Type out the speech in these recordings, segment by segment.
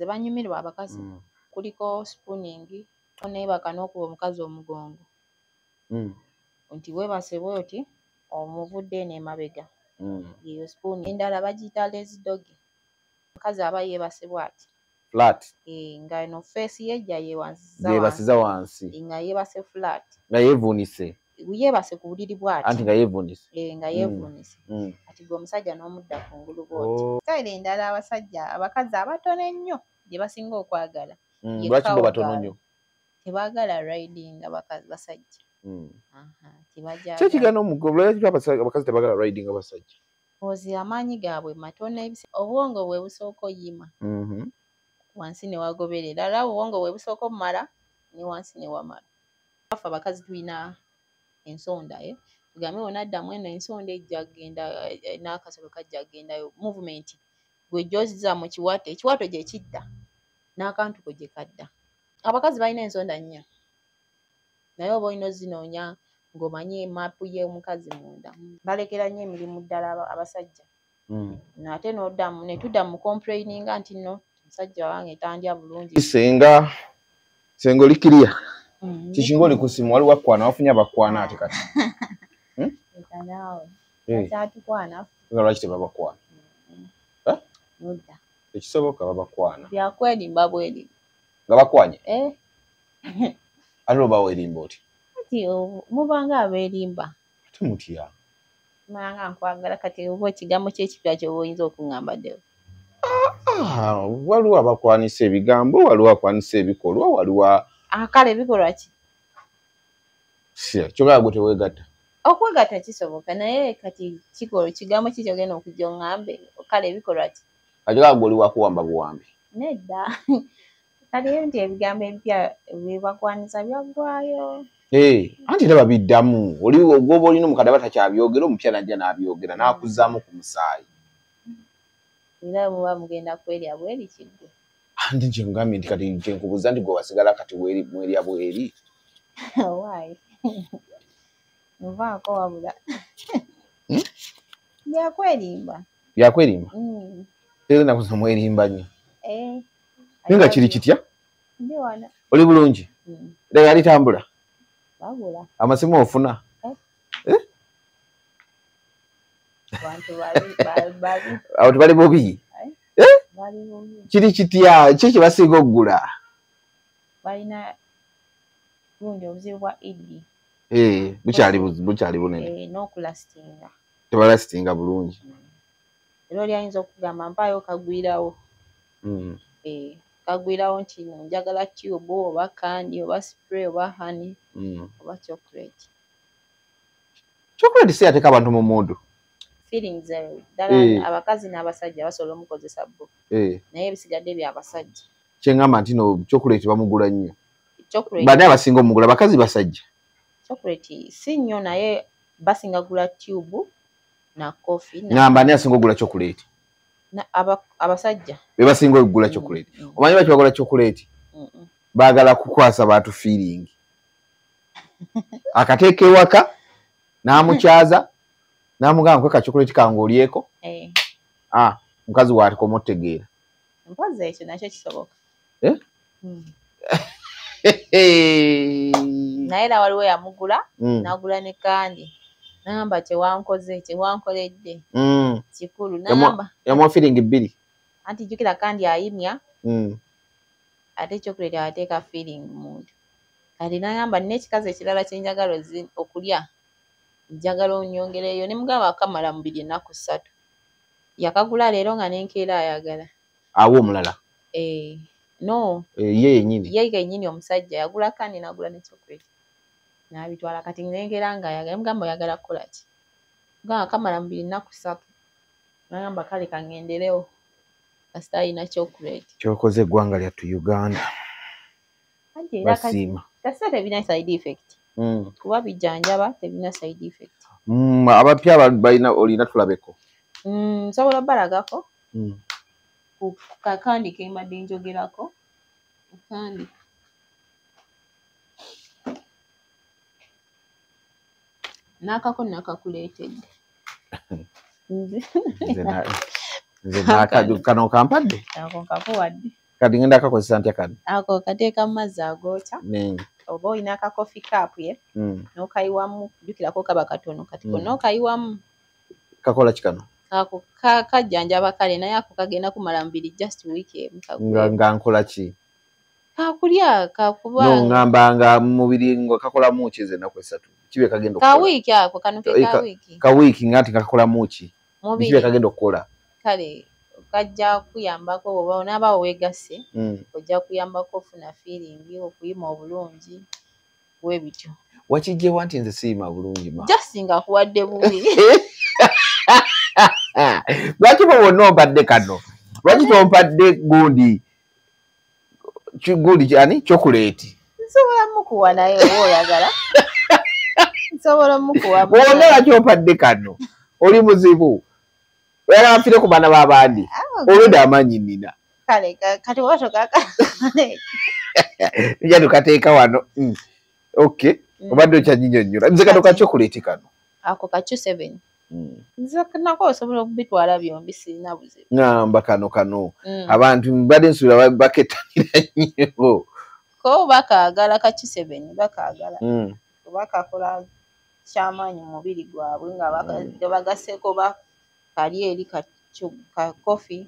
ze banyumirwa abakazi kuliko spooning onebaka n'okuba omukazi omugongo nti weebase bwoti omuvudde n'emabega yeyo spoon endala bagiyita lazy dog omukazi aba yeebase bw'ati flat nga no face yejja yeebasiza wansi nga yeebase flat nga yeevunise yeebase ku buliri bw'ati anti nga yeevunise nga yeevunise ati gwe omusajja n'omudda ku ngulu bw'oti style endala abakazi abatono ennyo gye basinga okwagala lwaki bo batono nnyo tebaagala riding basajja kyo kigaana lwaki abakazi tebaagala riding abasajja ozi amaanyi gaabwe matono obwongo bwe busooka oyima wansi ne wagoberera era obwongo bwe busooka omumala ne wansi ne wamala afe abakazi tulina ensonda tugambe wonaddamu eno ensonda ejja kgenda n'akasolo kajja kgendayo movement gwe gy'ozza mu ekiwato gye kidda n'akantuko gye kadda abakazi balina ensonda nnya naye oba olina ozinoonya ng'omanyi emaapu y'omukazi munda balekera nnyo emirimu ddala abasajja ate n'oddamu ne tudda mu complaininga nti nno omusajja wange tandya bulungi senga oli kiriya kikinga oli ku ssimu waliwo akwana wafunye abakwana ate kati naawe akyatukwana lwaki tebabakwana nodda tekisoboka babakwana byakwerimba bweri nga bakwanye ate oba weerimba oti kati mubanga abeerimba ate mutya manga nkwagala kati oba ekigambo ky'ekipya ky'oba oyinza okuŋŋamba ddewo waliwo abakwanisa ebigambo waliwo akwanisa ebikolwa waliwo kale ebikolwa ki kyogala gwe teweegatta okwegatta kisoboka naye kati kigambo ki kyogenda okujja oŋŋambe kale ebikolwa ki ajogaa gwe oli wakuwamba buwambi nedda kale nti ebigambo ebipya byebakwanisa byaggwayo anti era babiddamu gwoba olina omukadde aba takyabyogera omupya najja n'abyogera n'akuzaamu ku musaayi era muba mugenda kwerya bweri kiggwe anti kyengambye nti kati kyenkubuuza nti gwe wasigala kati mwerya bweri waayi muvaako wabula byakwerimba tegenda kuza mwerimba nnyo naye nga kiri kitya oli bulungi era yali tambula amasimu ofuna awo tebali bubi kiri kitya ki kyebasinga okugula balina bundi obuzibu bwa idi bukyali bunene n'okulastinga tebalastinga bulungi era oli ayinza okugamba mpaayo kagwirawo kagwirawo nti njagala tube oba kandi oba spray oba honey oba chocolate si yateeka abantu mu mundu feelings ddala abakazi n'abasajja basobola omukozesa bo naye ebisigadde byabasajja kyeŋŋamba nti no chocolate bamugula nnyo bane abasinga omugula bakazi basajja chocolate si nnyo naye basinga gula tube na coffee ngamba ani asinga ogula chocolate abasajja be basinga okugula chocolate omanyi lwaki bagula chocolate baagala kukwasa bantu feeling akateeka ewaka n'amukyaza n'amugamba kweka chocolate kange olyeko mukazi waatiko omutegeera mpaza ekyo nakyo kisoboka naye era waliwo yamugula n'agula ne kandi namba kyewankoledde kikulu namba yamuwa feeling bbiri anti jjukira kandi ayimya ate chocolate ateeka feeling muntu kati nagamba nina ekikazi ekirala kyenjagala okulya njagala onyongereyo ne mugamba akamala mu 2 ennaku 3 yakagula leero nga nenkeera ayagala awo omulala no ye yennyini omusajja yagula kandi n'agula ne chocolate n'abitwala kati nenkeera nga ayagala mugamba oyagala kukola ki mugamba akamala mu 2 ennaku 3 nagamba kale kangenderewo kasita alina chocolate kyokoze eggwanga lyattu Uganda basiima kasita tebina side effect kuba bijjanjaba tebina side effect abapya balina olina tulabeko nsobola balagako ku kakandi kembadde njogerako kandi n'akako nakakuleetedde nze kano kampadde ako kakuwadde kati ngenda akakozesa ntya kano ako kateeka mu mazzi agookya oba olina aka coffee cup ye n'okayiwamu jjukirako kaba katono kati n'okayiwamu kakola kikano ako kajjanjaba kale naye ako kagenda kumala mubiri just week emu nga nkola ki kakulya kakuba no ngamba nga mubiri ngo kakola muki ennaku esatu kibe kagenda okukola ka week ako kano ke ka week ngati kakola muki kibe kagenda okukola kale kajja kuyambako oba onaaba weegasse ojja kuyambako ofuna feeling okuyima obulungi bwebityo wakijjewa nti nze siima bulungi ma just nga kuwadde bubi lwaki bwonna ompadde kano lwaki tompadde gundi ani chocolate nsobola mukuwa naye oba oyagala nsobola mukuwa bwonna lwaki ompadde kano oli muzibu oyagala nfire ku baana b'abandi olwedde amaanyi nnina kale kati watokaka nja tukateeka wano okay obadde okyanyinyonnyola nze kano ka chocolate kano ako ka 7 nze nako osobola okubitwala byombi sirina buzibu ngamba kano abantu mbadde nsuubira baketanira nnyo ko bakaagala ka 7 bakaagala kuba kakola kyamaanyi mu mubiri gwabwe nga bagasseko kali eri ka coffee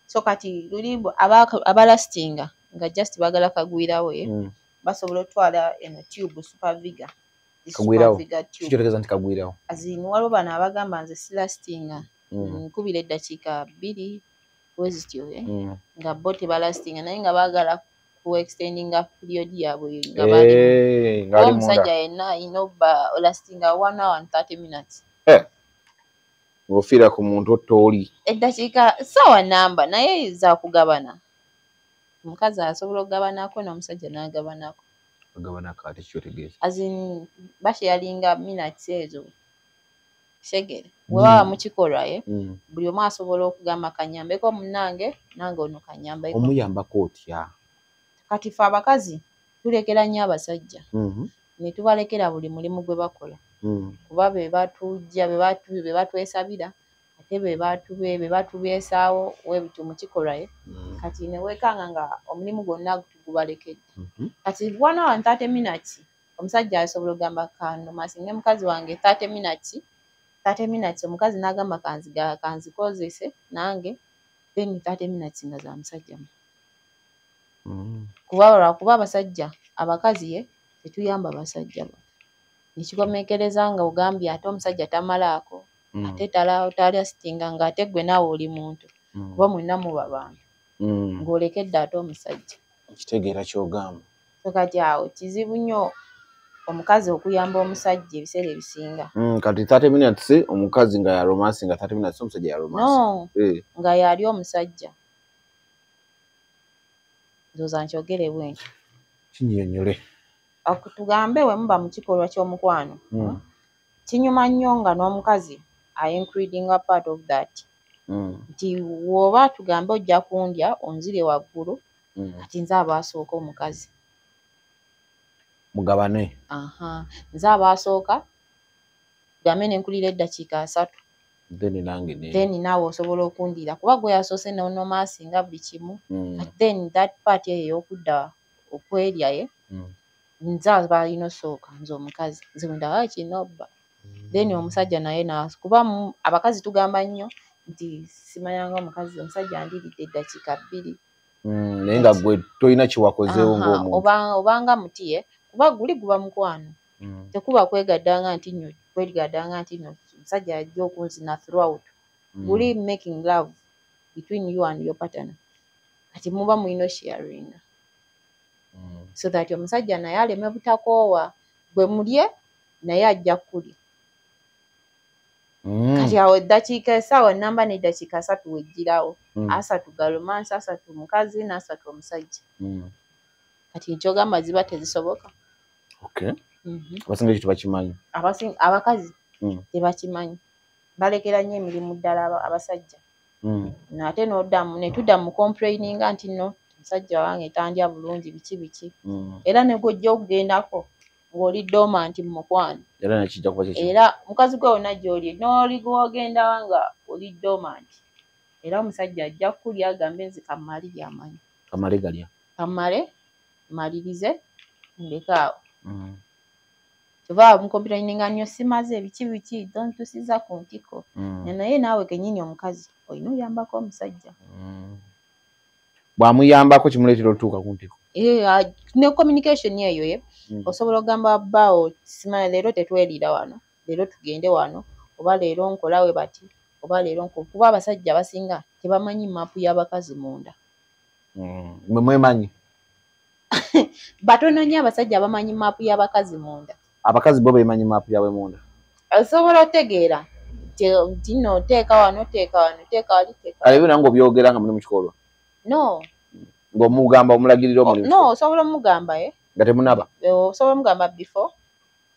so kati lulimbo abalastinga nga just bagala kagwirawo basobola otwala eno tube superviga kikyotegeza nti kagwirawo azini waliwo bano abagamba nze silastinga nkubira eddakiika 2 wezityo nga bo tebalastinga naye nga baagala ku extendinga period yaabwe nga bali omusajja yenna ayina obba lastinga 1 hour and 30 minutes ng'ofiira ku muntu otooli eddakiika sawa namba naye za kugabana omukazi asobola okugabanako n'omusajja n'agabanako agabanako ate kyotegeeza azin basharinga minutes ezo segere bwebaba mu kikolwa buli omu asobola okugamba kanyambeko munnange nange ono kanyambeko omuyambako otya kati fe abakazi tulekera nnyo abasajja ne tubalekera buli mulimu gwe bakola kuba be batujja be batwesabira ate be batubeesaawo webityo mu kikolwa kati ne weekanga nga omulimu gwonna tugubalekedde kati 1 hour and 30 minutes omusajja asobola okugamba kano masinge mukazi wange 30 minutes omukazi n'agamba kanzikozese nange then 30 minutes nga za musajja kuba abasajja abakazi tetuyamba basajja nekikomekereza nga ogambye ate omusajja tamalaako ate talya sitinga nga ate gwe naawe oli muntu kuba mwenna muba bantu ng'olekedde ate omusajja kitegeera kyogamba kati awo kizibu nnyo omukazi okuyamba omusajja ebiseera ebisinga kati 30 minutes omukazi nga ya romance nga 30 minutes omusajja ya romance nga yali omusajja ndoza nkyogere bwentyo kinnyonnyole tugambe we muba mu kikolwa ky'omukwano kinyuma nnyo nga n'omukazi including a part of that nti woba tugambe ojja kundya onzire waggulu kati nze abaasooka omukazi mugabane nze abaasooka tugambe nenkulira eddakiika 3 then naawe osobola okundira kuba gwe yasoose nonomaasinga buli kimu then that part eyo ey'okudda okwerya nze abalina osooka nze omukazi nze wendawa kinobba then omusajja naye kuba abakazi tugamba nnyo nti simanyanga omukazi omusajja andiridde eddakiika 2 naye nga gwe tolina kiwakozeewo ng'omuntu obanga muti kuba guli guba mukwano tekuba kwegaddanga nti nnyo omusajja ajja okunzina throughout guli making love between you and your partner kati muba mulina sharing so that omusajja naye aleme butakoowa gwe mulye naye ajja kulya kati awo eddakiika essaawa namba n'eddakiika 3 wejjirawo 3 galomance 3 mukazi n'3 omusajja kati ekyogamba ziba tezisoboka abasinga ekyo tebakimanyi abakazi tebakimanyi balekera nnyo emirimu ddala abasajja ate n'oddamu ne tudda mu complaininga nti no omusajja wange tandya bulungi biki era ne gwojja okugendako ng'oli dormant mu mukwano era mukazi gwe wonna gy'oli n'oli gw'ogendawa nga oli dormant era omusajja ajja kulya agambe nzi kamale byamanyi. Kamale galya. Kamale malirize ndekaawo. Tuba mukomplaininga nnyo simaze biki tontusiza kuntiko. Naye naawe kennyini omukazi olina oyambako omusajja. Bwamuyambako kimuleetera otuuka kuntiko. Ne communication eyo ye osobola ogamba bbaawo simanyi leero tetweriira wano, leero tugende wano, oba leero nkolawe bati, oba leero kuba abasajja abasinga tebamanyi maapu y'abakazi munda. Mwe mwemanyi? Batono nnyo abasajja abamanyi maapu y'abakazi munda. Abakazi bo beemanyi maapu yaabwe munda. Osobola otegeera nti nno teeka wano, teeka wano, teeka wali, teeka wano. Ebyo nange obyogera nga muli mu kikolwa? No. Ng'omugamba omulagirira omuli mu kikolwa? No, osobola omugamba nga temunaba? Osobola omugamba before.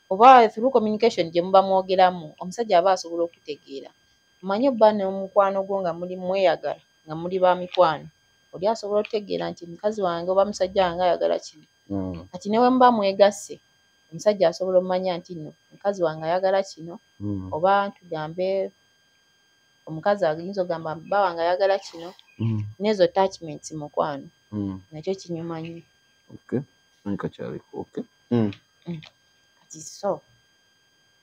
Oba through communication gye muba mwogeramu, omusajja aba asobola okutegeera. Mmanyi obba n'omukwano gwo nga muli mweyagala, nga muli ba mikwano. Oli asobola okutegeera nti mukazi wange oba musajja wange ayagala kino. Kati ne bwe muba mwegasse, omusajja asobola omumanya nti nno mukazi wange ayagala kino, oba tugambe omukazi ayinza ogamba bba wange ayagala kino, n'ezo attachments mukwano. Nakyo kinyuma nnyo. Kati so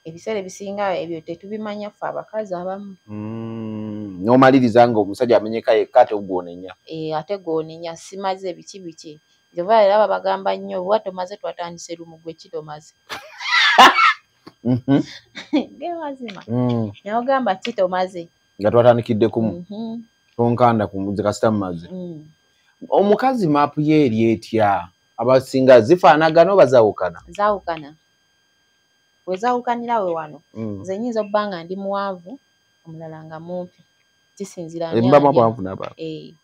ebiseera ebisinga ebyo tetubimanya ffe abakazi abamu. N'omaliriza nga omusajja amenyeka yekka ate gw'onenya. Ate gw'onenya simaze biki. Njoba era babagamba nnyo bwa tomaze twatandise lumu gwe kitomaze. Mazima. Naye ogamba kitomaze. Nga twatandikidde kumu. Tonkanda ku mbuzi kasita mumaze. Omukazi maapu ye eri etya? Abasinga zifaanagana oba zaawukana? Zaawukana. We zaawukanira we wano. Nze nnyinza obba nga ndi muwanvu, omulala nga mumpi. Kisinzira ani andya.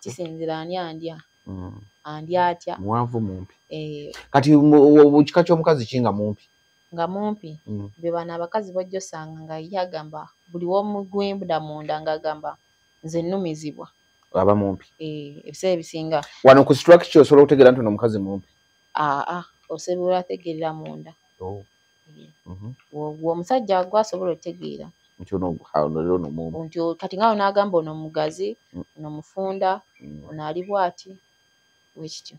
Kisinzira ani andya. Andya atya. Muwanvu mumpi. Kati kika ky'omukazi ki nga mumpi? Nga mumpi. Be bano abakazi bojja osanga nga ye agamba buli w'omugwenda munda ng'agamba nze nnumizibwa. Aba mumpi. Ebiseera ebisinga. Wano ku structure osobola okutegeera nti ono omukazi mumpi? Osobola otegeerera munda. Omusajja gwasobola otegeera. Nti kati nga n'agamba ono mugazi, ono mufunda, ono ali bw'ati, bwekityo.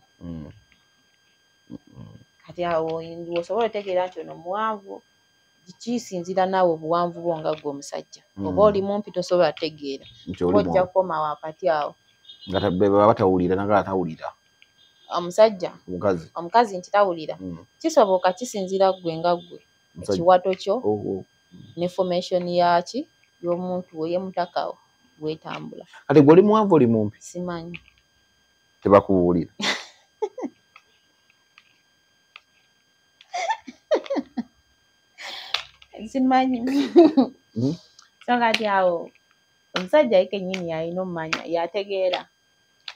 Kati awo osobola otegeera nti ono muwanvu, kisinzira naawe obuwanvu bwo nga gwe omusajja. Oba oli mumpi tosobola kutegeera. Ojja kukoma wakati awo. Nga baba tawulira nagala tawulira. Omusajja. Omukazi nti tawulira. Kisoboka kisinzira gwe nga gwe. Ekiwato kyo. Ne formation yaki y'omuntu we yemutakawo wetambula. Kati gwe oli muwanvu oli mumpi? Simanyi. Tebakubuulira. Simanyi. So kati awo omusajja kennyini yalina omumanya yategeera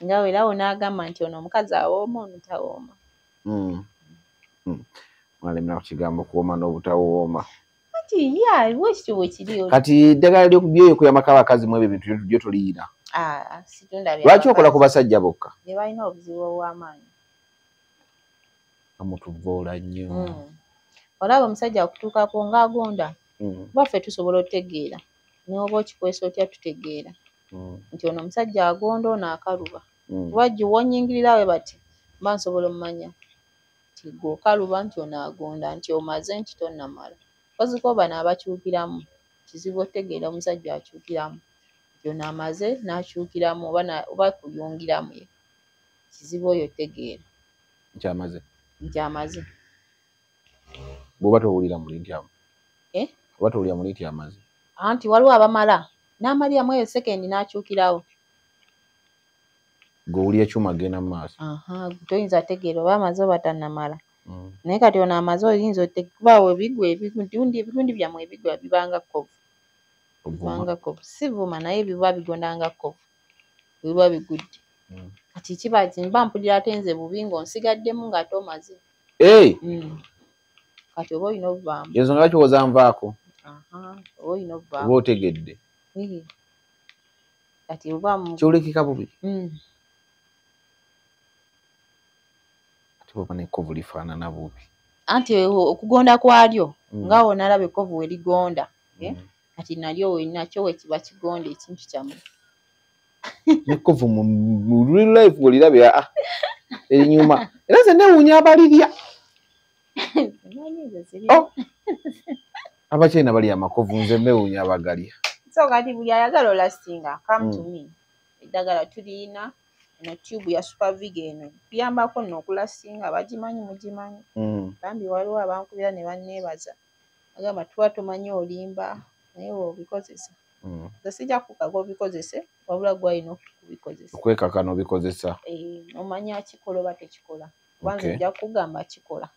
nga weerawo n'agamba nti ono omukazi awooma ono tawooma. Mwalemera ku kigambo kuwooma n'obutawooma. Bwekityo bwe kiri. Kati eddagala ly'okuyambako abakazi mu ebyo bintu byo toliira. Lwaki okola ku basajja bokka? Be balina obuzibu obw'amaanyi. Amutuvoola nnyo. Olaba omusajja akutuukako ng'agonda. Baffe tusobola otegeera. N'oba okikwesa otya tutegeera. Nti ono omusajja agonda ono akaluba. Wajja wonyingirira we bati mba nsobola omumanya nti gw'okaluba nti ono agonda nti omaze nti tonnamala. Koziko bano abakyukiramu kizibu otegeera omusajja akyukiramu nti ono amaze n'akyukiramu oba kuyungiramu ye kizibu oyo otegeera nti amaze. Bw'oba towulira muli nti amaze. Oba towulira muli nti amaze. Anti waliwo abamala n'amaliramu eyo sekendi n'akyukirawo. Gweowulira ekyuma agenda mu maaso. Toyinza tegeera oba amaze oba tannamala. Naye kati ono amaze oyinza kubaawo ebigundi byammwe ebigwa bibanga kkovu. Bibanga kkovu. Si vuma naye biba bigondanga kkovu. Biba bigudde. Kati kiba mba mpulira ate nze bubi ng'onsigaddemu ng'ate omaze. Kati oba olina obuvaamu. Ensonga lwaki ozanvaako? Oba olina obuvaamu. Oba otegedde. Kati obuvaamu. Kyolekeka bubi. Oba n'ekkovu lifaanana bubi. Anti okugonda kwalyo nga wonalaba ekkovu we ligonda. Kati nalyo nakyo we kiba kigonda ekintu kyammwe. Nekovu mu real life olirabya erinyuma era ze newunya abalirya Abachina bali amakovu nze mewunya abagalya. So kati buli ayagala olastinga come to me. Eddagala tulina eno tube ya super vegan tuyambako nno okulastinga bagimanyi mugimanyi. Bambi waliwo abankubira ne banneebaza agamba tuba tumanyi olimba naye obikozesa. Nze sijja kukaga obikozese wabula gwalina okubikozesa. Okwekaka n'obikozesa. Omanya kikola oba tekikola. Kubanza ojja kugamba kikola.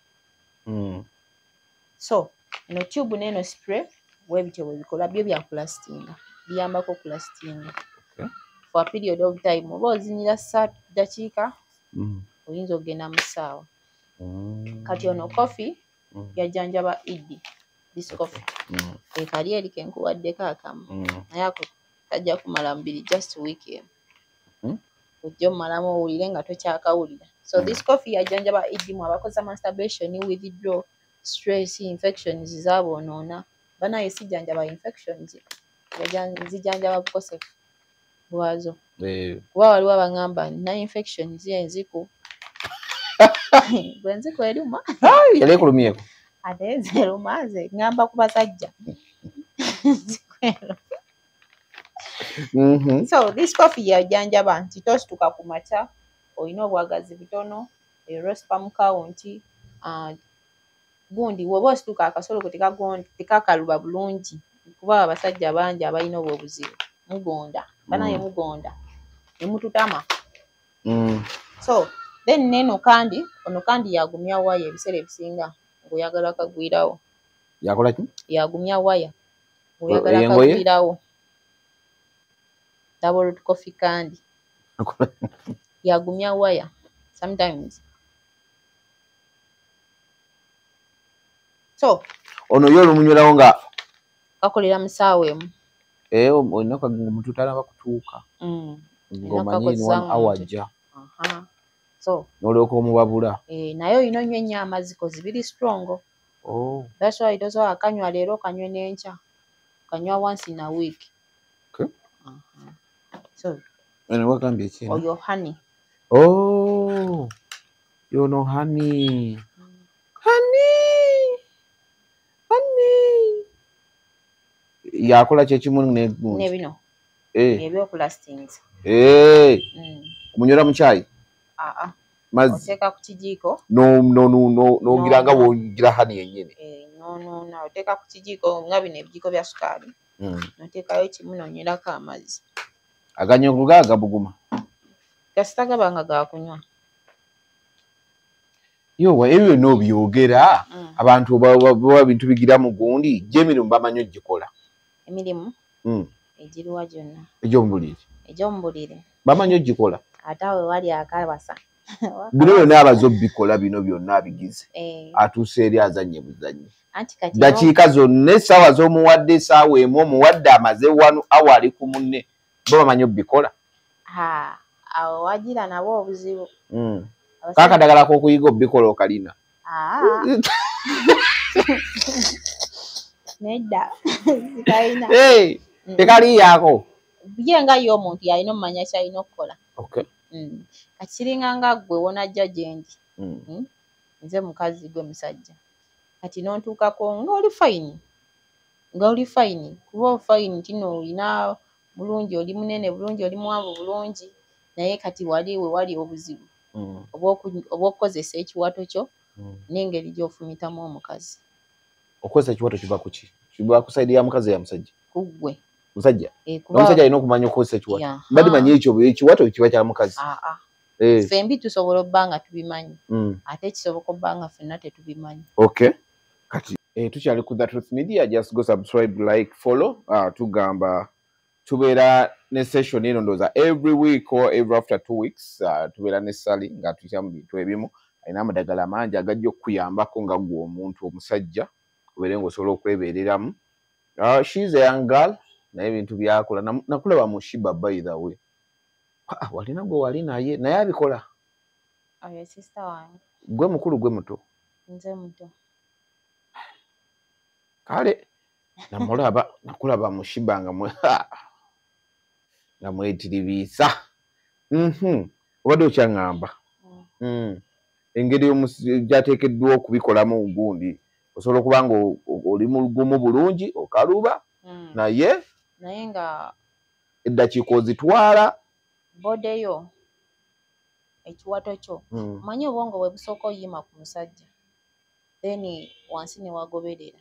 So eno tube n'eno spray webityo bwe bikola byo bya kulastinga biyambako kulastinga for a period of time oba ozinira dakiika oyinza ogenda mu ssaawa. Kati ono coffee yajjanjaba iddi this coffee ekali eri kenkuwaddeko akamu naye ako kajja kumala mbiri just weekend ojja omalamu owulire nga tokyakawulira. So this coffee yajjanjaba iddi mu abakoze masturbation withdraw stress infections zaboonoona banaye sijjanjaba infections nzijanjaba bukosefu bwazo kuba waliwo abangamba nina infections enziku bwe nziku eruma yali ekulumyeko ate nze eruma nze ngamba ku basajja So this coffee yajjanjaba nti tosituka ku makya olina obwagazi butono erospamu kawunti gundi woba osituka akasolo ko tekakaluba bulungi kuba abasajja bangi abalina obwo obuzibu mugonda banaye mugonda ne mututama. So then neno kandi ono kandi yagumya waya ebiseera ebisinga ng'oyagala kagwirawo. Yakola ki? Yagumya waya ng'oyagala kagwirawo. Double coffee kandi yagumya waya sometimes. So ono yo olumunyolawo nga kakolera musaawa emu. Olina kaginga mututala bakutuuka ng'omanyi awajja. So n'olyoka omubabula. Naye olina onywa ennyo amazzi kozi biri strong. That's why tosobola akanywa leero okanywe n'enkya okanywa once in a week. So wagambye ki? Oyo honey. Yono honey. Yakola kyekimu n'egundi nebino ebyokulastinga omunyola mu caayi mazzi oteeka ku kijiiko n'ogira nga bw'ogira hani yennyini oteeka ku kijiiko nga bino ebijiiko bya sukaali n'oteekayo kimu n'onywirako amazzi aganyongo gagabuguma gasitagabanga gakunywa yowa ebyo byonna obyogera abantu baba bintu bigira mu gundi gy'emirimu bamanyi ogikola emirimu egiruwa gyonna egy'omubuliri bamanyi ogikola ate awe wali akabasa bino byonna abaza obikola bino byonna abigize atuuse eri azanye buzanyi dakiika zonna essaawa z'omuwadde essaawa emu omuwadde amaze 1 hour ali ku munne bo bamanyi obikola awo wagira nabo obuzibu kakadagala k'okuyiga obikola okalina nedda sikalina tekaliyaako ye nga ye omuntu yalina omumanya kyalina okukola kakiringa nga ggwe wonajja gyendi nze mukazi gwe musajja kati n'ontuukako nga oli fayini kuba ofayini tino olina bulungi oli munene bulungi oli muwanvu bulungi naye kati wali we wali obuzibu obw'okukozesa ekiwato kyo n'engeri gy'ofumitamu omukazi. Okozesa ekiwato kiva ku ki? Kiva ku sayidi ya mukazi ya musajja? Ku ggwe. Musajja? Omusajja alina okumanya okukozesa ekiwato. Mbadde manyi ekyo ekiwato kiba kya mukazi. Fembi tusobola obba nga tubimanyi ate kisoboka obba nga ffenna tetubimanyi. Kati tukyali ku The Truth Media, just go subscribe, like, follow. Tugamba tubeera ne session eno ndooza every week or every after 2 weeks tubeera ne Sally nga tuyita mu bintu ebimu alina amadagala mangi agajja okukuyambako nga gwe omuntu omusajja obeere ng'osobola okwebeereramu. She's a young girl naye ebintu byakola nakulaba mu Shiba by the way walina gwe wali naye abikola sister wange gwe mukulu gwe muto nze muto kale nakulaba mu Shiba nga nga mwetiribiisa. Obadde okyaŋŋamba engeri gyateekeddwa okubikolamu gundi osobola okuba nga oli mu lugumu bulungi okaluba naye nga eddakiika ozitwala bodeyo ekiwato kyo omanyi obwongo bwe busooka oyima ku musajja then wansi ne wagoberera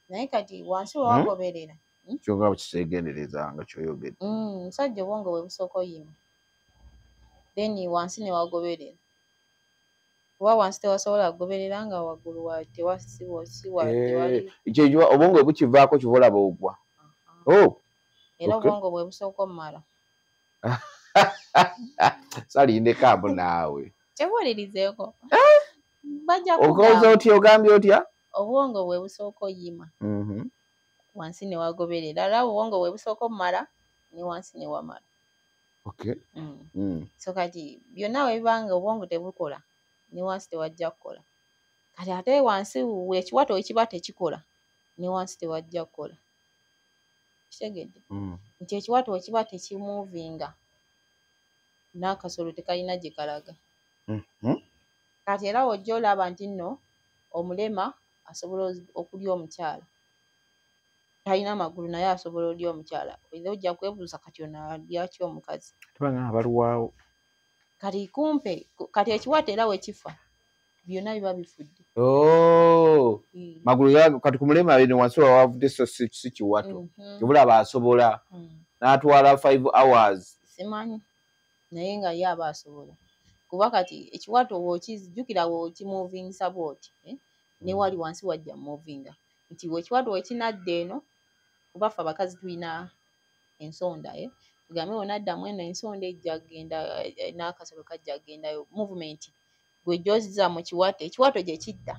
naye kati wansi we wagoberera kyonga kiseegendereza nga kyoyogedde musajja obwongo bwe busooka oyima then wansi ne wagoberera kuba wansi tewasobola kugoberera nga waggulu tewasiwa tewali obwongo bwe bukivaako kivolaba ogwa era obwongo bwe busooka omumala salindeko abo naawe tebuulirizeeko okoza otya ogambye otya obwongo bwe busooka oyima wansi ne wagoberera era obwongo bwe busooka omumala ne wansi ne wamala so kati byonna bwe bibanga obwongo tebukola ne wansi tewajja kukola kati ate wansi ekiwato ekiba tekikola ne wansi tewajja kukola kitegedde nti ekiwato ekiba tekimuvinga n'akasolo tekalina gye kalaga kati era wojja olaba nti nno omulema asobola okulya omukyala talina amagulu naye asobola olya omukyala era ojja kwebuuza kati ono alyaki omukazi tubanga abaluwaawo kati kumpe kati ekiwato era we kifa byonna biba bifudde magulu kati ku mulema bino wansi wawavudde so si kiwato kibulaba asobola n'atwala 5 hours simanyi naye nga ye aba asobola kuba kati ekiwato jjukira wokimovingisa bwoti ne wali wansi wajja movinga nti ekiwato wekinadda eno kuba ffe abakazi tulina ensonda tugambe wonaddamu eno ensonda ejja kgenda n'akasolo kajja kgendayo movement gwe gy'ozizza mu kiwato ekiwato gye kidda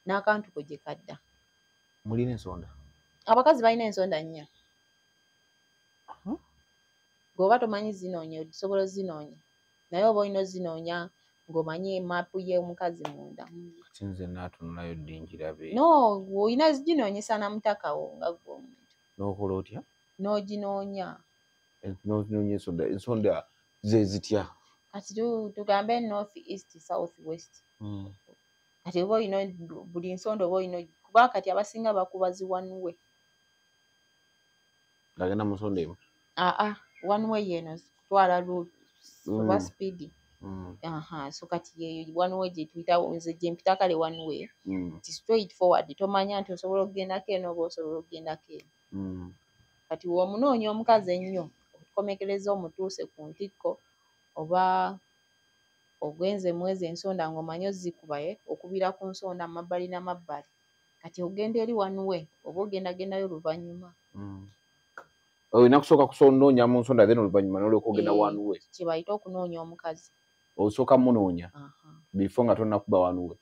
n'akantuko gye kadda. Mulina ensonda? Abakazi balina ensonda nnya. Gwoba tomanyi zinoonya osobola ozinoonya naye oba olina ozinoonya ng'omanyi maapu y'omukazi munda. Nze naatunulayo ddi ngirabe? No, olina ziginoonyesa na mutakawo nga gw'omuntu. N'okola otya? N'oginoonya. N'oginoonya ensonda ze zitya? Kati tugambe north east south west. Kati oba olina buli nsonda oba olina kuba kati abasinga bakubazi one way. Ng'agenda mu nsonda emu? One way yeno kutwala oba speed. So kati yeyo one way gye tuyita nze gye mpita kale one way. Ti straight forward tomanya nti osobola okugendako eno oba osobola okugendako eno. Kati w'omunoonya omukazi ennyo okukomekereza omutuuse ku ntikko oba ogenze mwezi ensonda ng'omanyi ozikubaye okubira ku nsonda amabbali n'amabbali. Kati ogenda eri one way oba ogendagendayo oluvannyuma. Olina kusooka kusonoonya mu nsonda then oluvannyuma n'olyoka ogenda one way. Kye bayita okunoonya omukazi. Osooka munoonya before nga tonnakuba one way.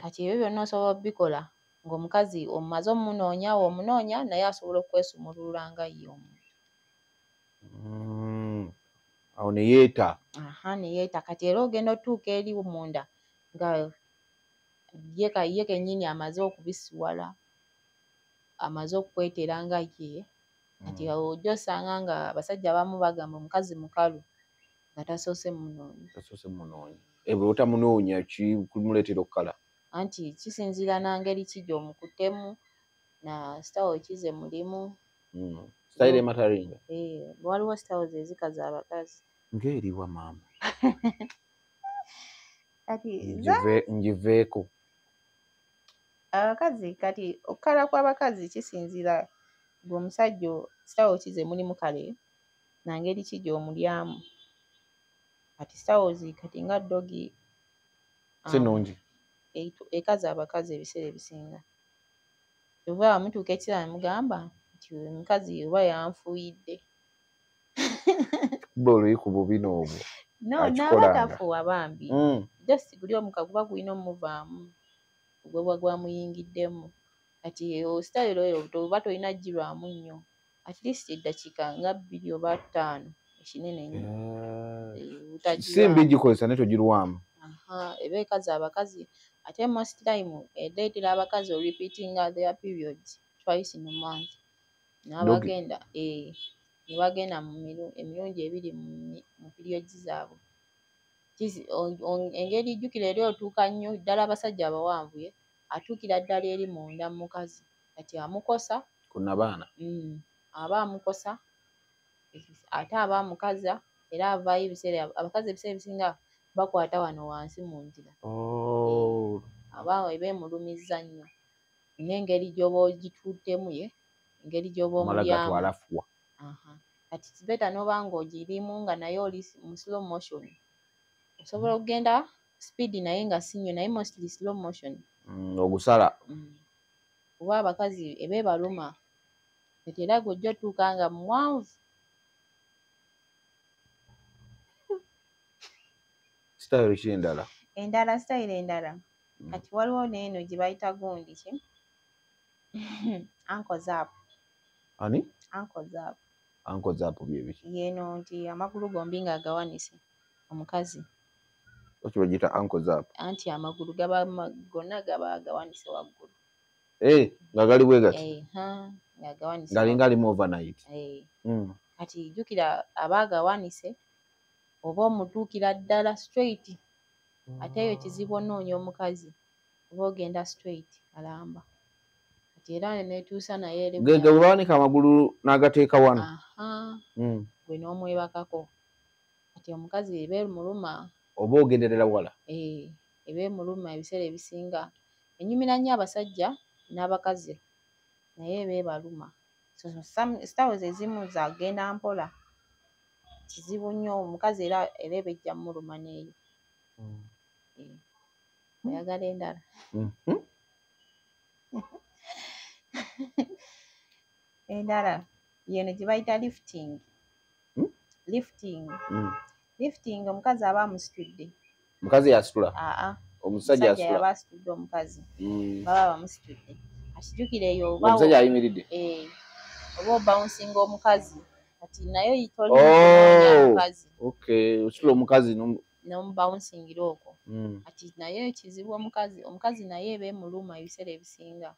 Kati ebyo byonna osobola obikola ng'omukazi omumaze omunoonya omunoonya naye asobola okwesumulula nga ye omuntu. Awo ne yeeta. Ne yeeta kati era ogenda otuuka eri munda nga ye kennyini amaze okubisiwala amaze okukwetera nga ye. Kati ojja osanga nga abasajja abamu bagamba omukazi mukalu nga tasoose munoonya. Bwe otamunoonya kimuleetera okukala? Anti kisinziira na ngeri ki gy'omukuttemu na style ki ze mulimu. Style emataringa? Waliwo styles ezikaza abakazi. Ng'eriwa maama? Kati ngiveeko. Abakazi kati okukala kw'abakazi kisinziira ng'omusajja style ki ze mulimu kale na ngeri ki gy'omulyamu. Kati styles kati nga doggy si nnungi ekaza abakazi ebiseera ebisinga. Oba mutuuka ekirala mugamba nti omukazi oba yanfuuyidde. Kuba oluyi ku bubi n'obwo. No, n'abatafuuwa bambi. Just guli omuka guba gulina omuvaamu ogwebwa gwamuyingiddemu. Kati style oyo oba tolina ggirwamu nnyo. At least eddakiika nga 2 oba 5 ekinene nnyo. Si mbi gikozesa ne togirwamu. Eba ekaza abakazi ate most time ereetera abakazi repeating their periods twice in a month. N'abagenda ne bagenda mu emirundi ebiri mu periods zaabwe. Engeri jjukira eri otuuka nnyo ddala abasajja abawanvu atuukira ddala eri munda mu mukazi kati amukosa kuna baana aba amukosa ate aba amukaza era avaayo ebiseera abakazi ebiseera ebisinga bakwata wano wansi mu ntira aba ebeemulumizza nnyo n'engeri gy'oba ogituuttemu engeri gy'oba omulyamu kati kibeta n'oba ng'ogirimu nga naye oli mu slow motion osobola okugenda speed naye nga si nnyo naye mostly slow motion ogusala kuba abakazi ebeebaluma kati era gw'ojja otuuka nga muwanvu style ki endala style endala kati waliwo n'eno gye bayita gundi ki ani ankle zap bye biki yeeno nti amagulu gombi ng'agawanise omukazi okyo bagiyita ankle zap anti amagulu gaba gonna gaba agawanise waggulu nga gali bwe gati ng'agawanise galinga alimu overnight kati jjukira aba agawanise oba omutuukira ddala straight ate eyo kizibu onoonya omukazi oba ogenda straight alamba kati era netuusa naye bwe bawanika amagulu n'agateeka wano gwe n'omwebakako kati omukazi eba emuluma oba ogenderera wala eba emuluma ebiseera ebisinga enyumira nnyo abasajja n'abakazi naye eba ebaluma styles ezimu zagenda mpola kizibu nnyo omukazi era eba ejja muluma n'eyo oyagala endala endala yeno gye bayita lifting omukazi aba amusitudde omukazi yasitula omusajja yaba asitudde omukazi baba bamusitudde akijjukira eyo omusajja ayimiridde oba obawunsinga omukazi kati naye oyitolinonya omukazi ositula omukazi n'omubawunsingira okwo kati naye kizibu omukazi naye eba emuluma ebiseera ebisinga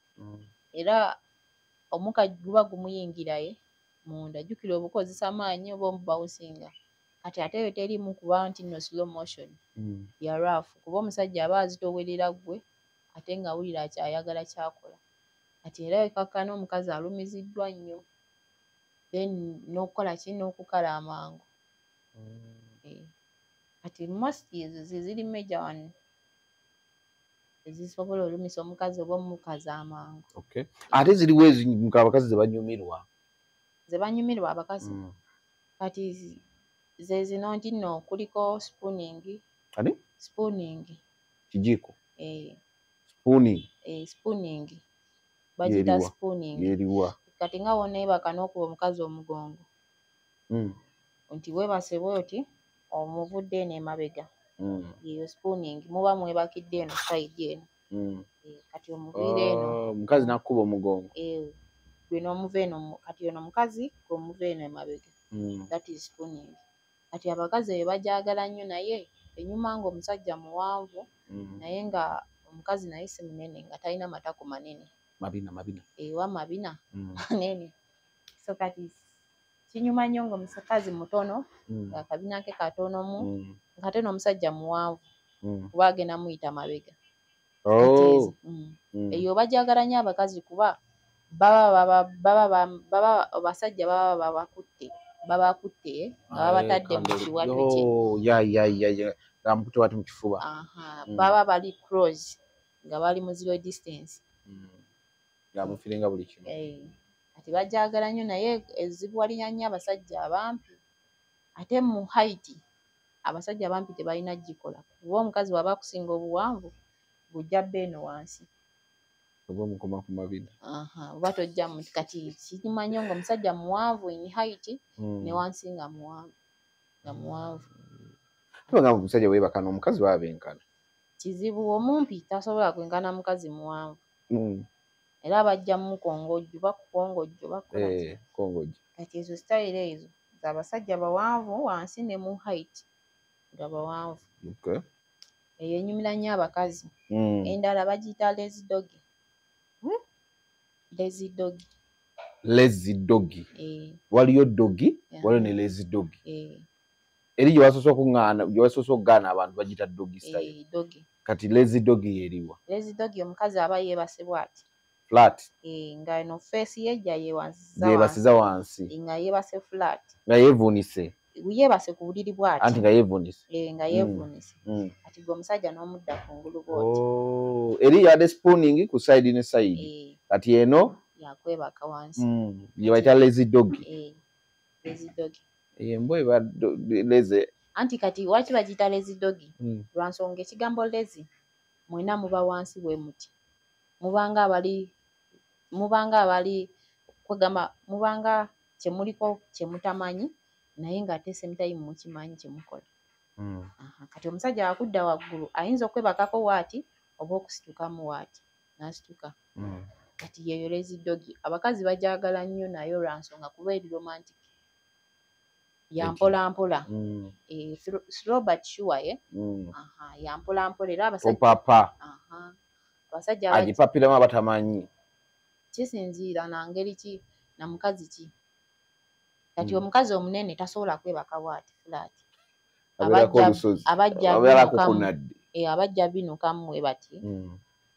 era omuka guba gumuyingiraye munda jjukira oba okozesa maanyi oba omubawunsinga kati ate eyo terimu kuba nti nno slow motion ya raafu kuba omusajja aba azitowerera ggwe ate nga wulira akyayagala kyakola kati era wekakkana omukazi alumiziddwa nnyo then n'okukola ki n'okukala amangu kati most ezo ziri major one ezisobola olumisa omukazi oba omukazi amangu ate ziriwo ezinga abakazi zebanyumirwa abakazi kati ze zino nti nno kuliko spooning kijiiko spooning bagita spooning kati nga woneebaka n'okuba omukazi omugongo nti weebase bwoti omuvudde eno emabega yeyo spooning muba mwebakidde eno side eno kati omuviira eno omukazi nakuba omugongo gwe n'omuva eno kati ono omukazi gweomuva eno emabega that is spooning kati abakazi be bajagala nnyo naye enyuma nga omusajja muwanvu naye nga omukazi naye si munene nga talina matako manene ewa mabina manene so kati kinyuma nnyo nga omukazi mutono nga akabina ke katonomu ate n'omusajja muwanvu kuba agenda muyita mabega eyo bajagala nnyo abakazi kuba abasajja baba babakutte nga babatadde mu kiwato kye mu kifuba baba bali close nga bali mu zero distance ng'amufiirenga buli kimu kati bajagala nnyo naye ezibwalira nnyo abasajja abampi ate mu height abasajja abampi tebalina gikola kuba omukazi waba akusinga obuwanvu gujja bba eno wansi oba omukoma ku mabina oba tojja kati kinyuma nnyo nga omusajja muwanvu in height ne wansi nga muwanvu nga omusajja weebaka n'omukazi baba benkana kizibu omumpi tasobola kwenkana mukazi muwanvu era bajja mu kongojjo bakukongojjo kati ezo style ezo z'abasajja bawanvu wansi ne mu height nga bawanvu eyo enyumira nnyo abakazi endala bagiyita lazy dog lazy doggy. Waliyo doggy, waliyo ne lazy doggy. Eri gye wasoose okugaana abantu bagita doggy style. Kati lazy doggy eriwa? Lazy doggy omukazi aba yeebase bw'ati. Flat. Nga eno face yejja yeebasiza wansi. Nga yeebase flat. Nga yeevuunise. Yeebase ku buliri bw'ati. Anti nga yeevuunise. Nga yeevuunise. Kati gwe omusajja n'omudda kungulu bw'oti. Eri yadde spooning ku side ne side. Kati eno yakwebaka wansi. Ye bayita lazy doggy. Lazy doggy. Embwa eba lazy. Anti kati lwaki bagiyita lazy doggy? Lwa nsonga ekigambo lazy mwena muba wansi bwe muti. Mubanga kyemuliko kyemutamanyi naye ng'ate same time mukimanyi kyemukola. Kati omusajja wakudda waggulu ayinza okwebakako waati oba okusitukamu waati n'asituka. Kati yeeyo lazy doggy. Abakazi bagyagala nnyo nayo lwa nsonga kuba eri romantic. Ya mpola mpola. Slow but sure. Ya mpola mpola era abasajja. Papa. Abasajja agipapiramu abatamanyi. Kisinziira na ngeri ki na mukazi ki. Kati omukazi omunene tasobola kwebaka bw'ati flat. Abajja binukamu bwe bati.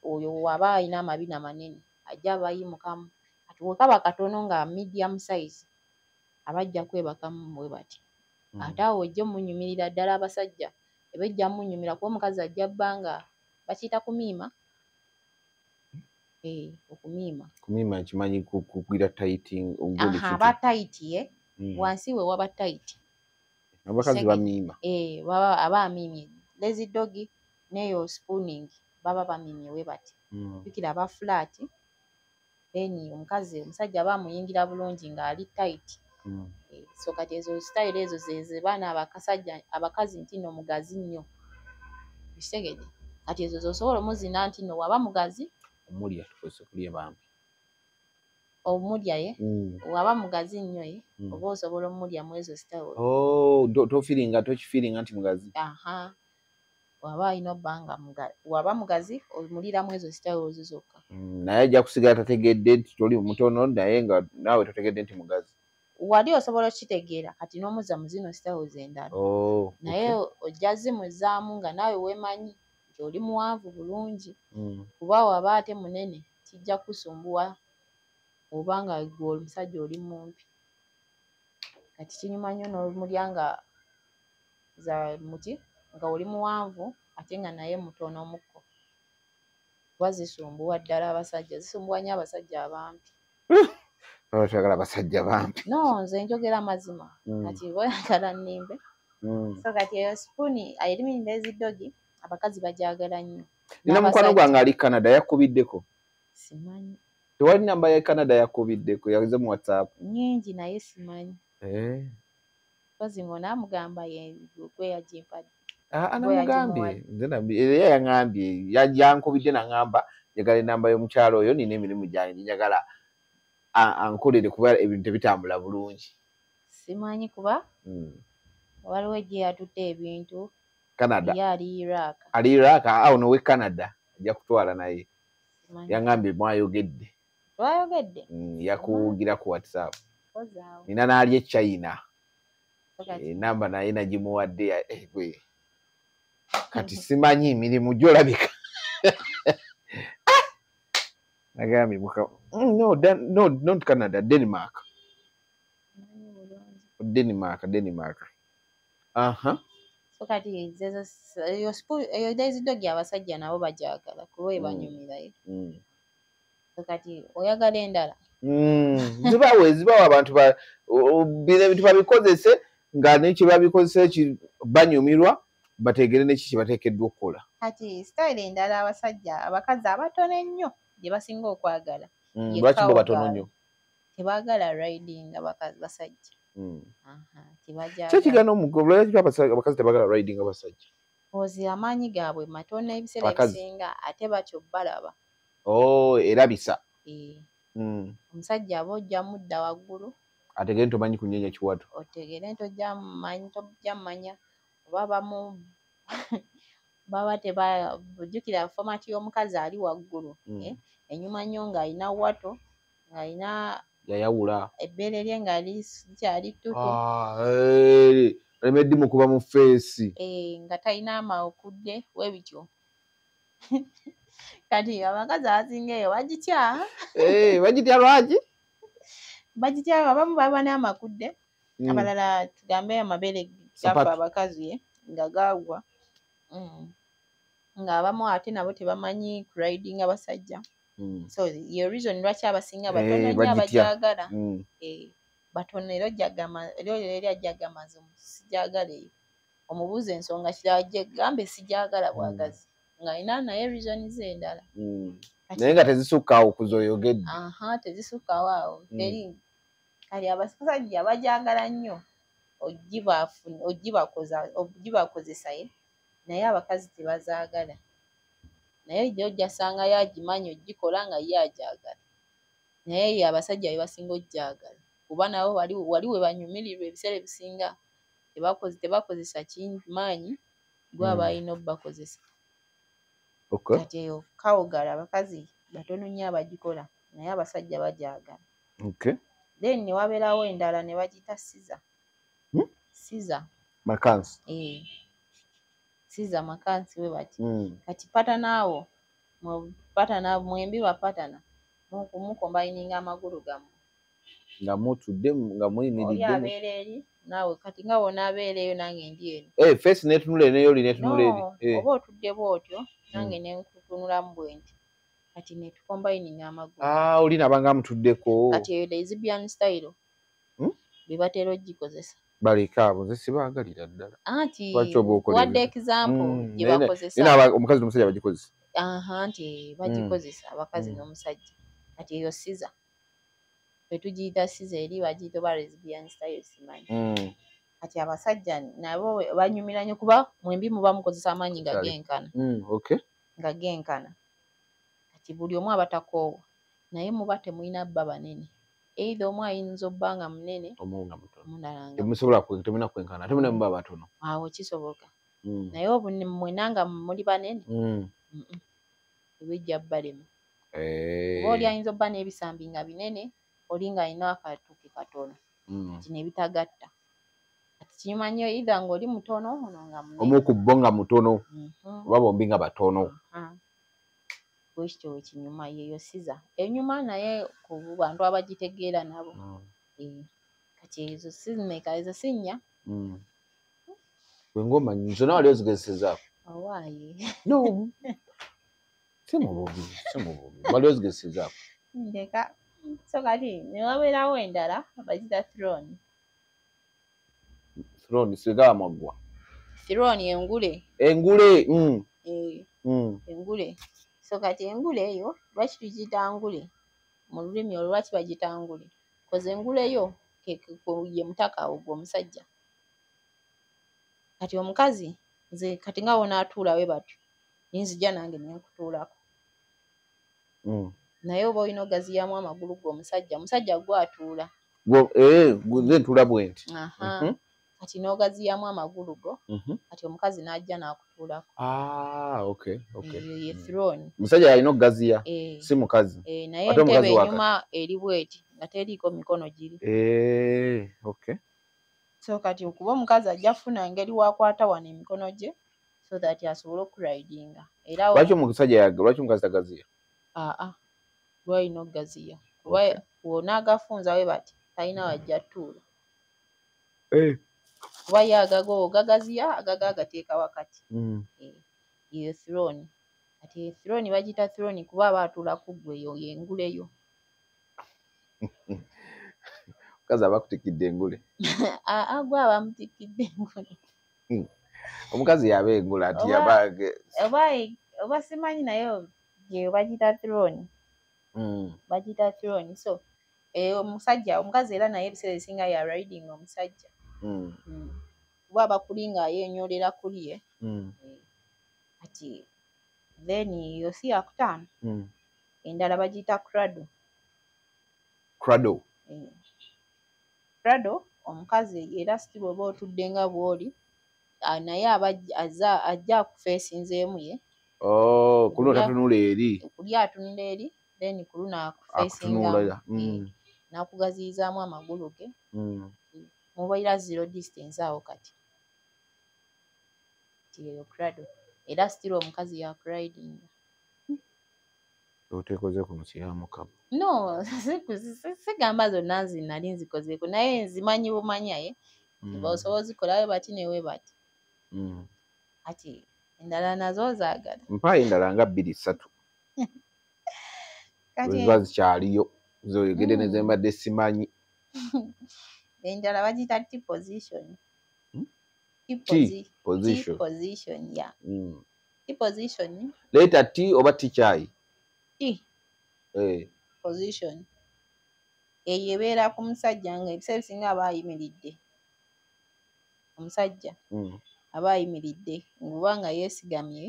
Oyo waba alina amabina manene ajja bayimukamu. Kati bwe katono nga medium size abajja kwebakamu bwe bati. Ate awo ojja munyumirira ddala abasajja ebejja munyumira kuba omukazi ajja bbanga bakiyita kumiima. Okumiima. Kumiima kimanyi kugira tight. Aba tight wansi we waba tight. Abakazi bamiima. Aba amiimye. Lazy doggy neyo spooning baba bamiimye we bati. Bikira aba flat. Then omusajja aba amuyingira bulungi ng'ali tight. So kati ezo style ezo ze baana abakazi nti no mugazi nnyo. Bisegede. Kati ezo zosobola omuzina nti no waba mugazi. Omulya tukozesa kulya bambi. Omulya waba mugazi nnyo oba osobola omulya mu ezo style. Tokifiringa nti mugazi. Waba alina obbanga mugazi. Waba mugazi omulira mu ezo style zokka. Naye ajja kusigala tategedde nti toli mutono naye nga naawe totegedde nti mugazi. Wali osobola okitegeera kati n'omuzza mu zino style z'endala. Naye ojja zimuzaamu nga naawe weemanyi nti oli muwanvu bulungi. Kuba waba ate munene kijja kusumbuwa oba nga gwe omusajja oli mumpi. Kati kinyuma nnyo n'omulya nga za muti nga oli muwanvu ate nga naye mutono mukko. Kuba zisumbuwa ddala abasajja. Zisumbuwa nnyo abasajja abampi. Oyagala abasajja bampi. No, nze njogera mazima. Kati oyagala nnimbe. So kati eyo spooni ayirimi lazy doggy abakazi bagyagala nnyo. Nina mukwano gwange ali Canada yakubiddeko. Simanyi. Tewali namba ya Canada yakubiddeko yaze mu WhatsApp. Nnyingi naye simanyi. Kozi ng'ona amugamba gwe yagimpadde. Anamugambye. Nze yangambye yankubidde n'angamba njagala enamba y'omukyalo oyo nina emirimu gyange njagala ankolere kuba ebintu tebitambula bulungi. Simanyi kuba waliwo gye yatutte ebintu. Canada. Ali Iraq. Ali Iraq awo nowe Canada ajja kutwala naye. Yangambye mwayogedde. Twayogedde? Yakuwugira ku WhatsApp. Nina n'ali e China. Namba naye nagimuwadde gwe. Kati simanyi emirimu gy'olabika. Nagambye no, not Canada, Denmark. Denmark. So kati eyo lazy doggy abasajja nabo bagyagala kuba ebanyumira. So kati oyagala endala? Zibawa abantu ebintu babikozese nga nekye babikozese banyumirwa bategere neki kye bateekeddwa okukola. Kati style endala abakazi abatono ennyo gye basinga okwagala. Lwaki bo batono nnyo? Tebaagala riding basajja. Kyekigana lwaki abakazi tebaagala riding abasajja? Ozi amaanyi gaabwe matono ebiseera ebisinga ate batyo balaba. Erabisa. Omusajja aba ojja mudda waggulu. Ategere nti omanyi kunyenya kiwato. Otegere nti tojja mmanya oba baba tebajjukira format y'omukazi ali waggulu. Enyuma nnyo ng'alina wato ng'alina yayawula ebbeere lye nga likyali ttutu lemeddi mukuba mu feesi nga talina amakudde webityo kati abakazi abasinga eyo bagitya bagitya lwaki bagitya abamu baba n'amakudde abalala tugambe amabeere gafa abakazi nga gaagwa nga abamu ate nabo tebamanyi kuridinga basajja so yo reason lwaki abasinga batono nnyo abajaagala batono era ojjagamaza sijagala eyo omubuuza ensonga kirala gambe sijagala bwagazi ng'alina naye reason ze endala naye nga tezisukka awo kuzoyogedde tezisukkawo awo teri kali abasajja bajagala nnyo ogibakozesaye naye abakazi tebazaagala naye jjo ojjasanga yagimanyi ogikola nga ye agyagala naye abasajja be basinga ojjagala kuba nabo wali we banyumirirwa ebiseera ebisinga tebakozesa maanyi gwaba alina obbakozesa kati eyo kawogala abakazi batono nnyo abagikola naye abasajja bagyagala then ne wabeerawo endala ne bagiyita siza makansi siza makansi we bati kati patanaawo mwembi bapatana mukombayininga amagulu gammwe nga mutudde nga muyimiridde oli abeera eri naawe kati nga wona abeera eyo nange ndi eno feesi netunula eno oli netunula eri oba otudde bwotyo nange nenkutunulamu bwe nti kati netukombayininga amagulu oli nabanga amutuddeko kati eyo Ezimatiza style bebatera ogikozesa baleka abo nze sibaagalira ddala anti wadde example gye bakozesa omukazi n'omusajja bagikozesa nti bagikozesa abakazi n'omusajja kati eyo siza etugiyita siza eri bagiyita oba Ezimatiza style simanyi kati abasajja nabo banyumira nnyo kuba mwembi muba mukozesa amaanyi nga genkana nga genkana kati buli omu abatakoowa naye muba temulina bba banene either omu ayinza obba nga munene temusobola temuna kwenkana temuna muba batono awo kisoboka naye mwena nga muli banene ebijja bbalemu oba oli ayinza obba n'ebisambi nga binene oli nga alina akatuuke katono kino ebitagatta kati kinyuma nnyo either ng'oli mutono ono nga munene omu ku bo nga mutono oba bombi nga batono bwekityo kinyuma yeyo siza enyuma naye ku bantu abagitegeera nabo kati ezo sizimeka ezo sinnya bwengoma zonna wali ozigezesezaako owaaye no simububi wali ozigezesezaako ndeka so kati ne wabeerawo endala bagita throne sigaba maggwa throne engule engule so kati engule eyo lwaki tugiyita ngule mu lulimi olwo lwaki bagiyita ngule koze engule yo ye mutaka ogwo omusajja kati omukazi nze kati nga wonaatuula we batyo ninzija nange nenkutuulako naye oba olina ogaziyamu amagulu omusajja gwatuula nze ntuula bwe nti kati n'ogaziyamu amagulu go kati omukazi n'ajja n'akutuulako eyo ye throne omusajja alina okugaziya si mukazi naye entebe enyuma eri bweti nga teriiko mikono giri so kati okuba omukazi ajja kufuna engeri wakwata wano emikono gye so that asobole okuridinga era lwaki omukazi tagaziya lwalina okugaziya kuba wona agafunza we bati talina wajja tuula kuba ye gagaziya agateeka wakati eyo throne kati throne bagiyita throne kuba aba atuula ku ggwe eyo yenguleyo omukazi aba akutikidde engule gwe aba amutikidde engule omukazi yaba engule ati oba simanyi naye gye bagiyita throne bagiyita throne so omukazi era naye ebiseera ebisinga ya riding omusajja kuba abakuli nga yenyolera kuliye kati then yo si yakutaano endala bagiyita crado omukazi era sitiri oba otudde nga bw'oli naye ajja akufeesinzeemu ye kuli atunula eri then ku luno akufeesingamu n'akugaziyizaamu amagulu ge mubaira zero distance awo kati tiyo crado era still omukazi yakuridinga otekoze ku nsi ya Mukama no sigamba zonna nali nzikozeeko naye nzimanyi bumanyaye osobola ozikolayo bati newe bati ati endala nazo zaagala mpayo endala nga 2-3 ziba zikyaliyo zoyogede ne zembadde simanyi endala bagita T-position T-position ya T-position leeta T oba T-chai position eyo ebeera ku musajja nga ebiseera bisinga aba ayimiridde omusajja aba ayimiridde oba nga yeesigamye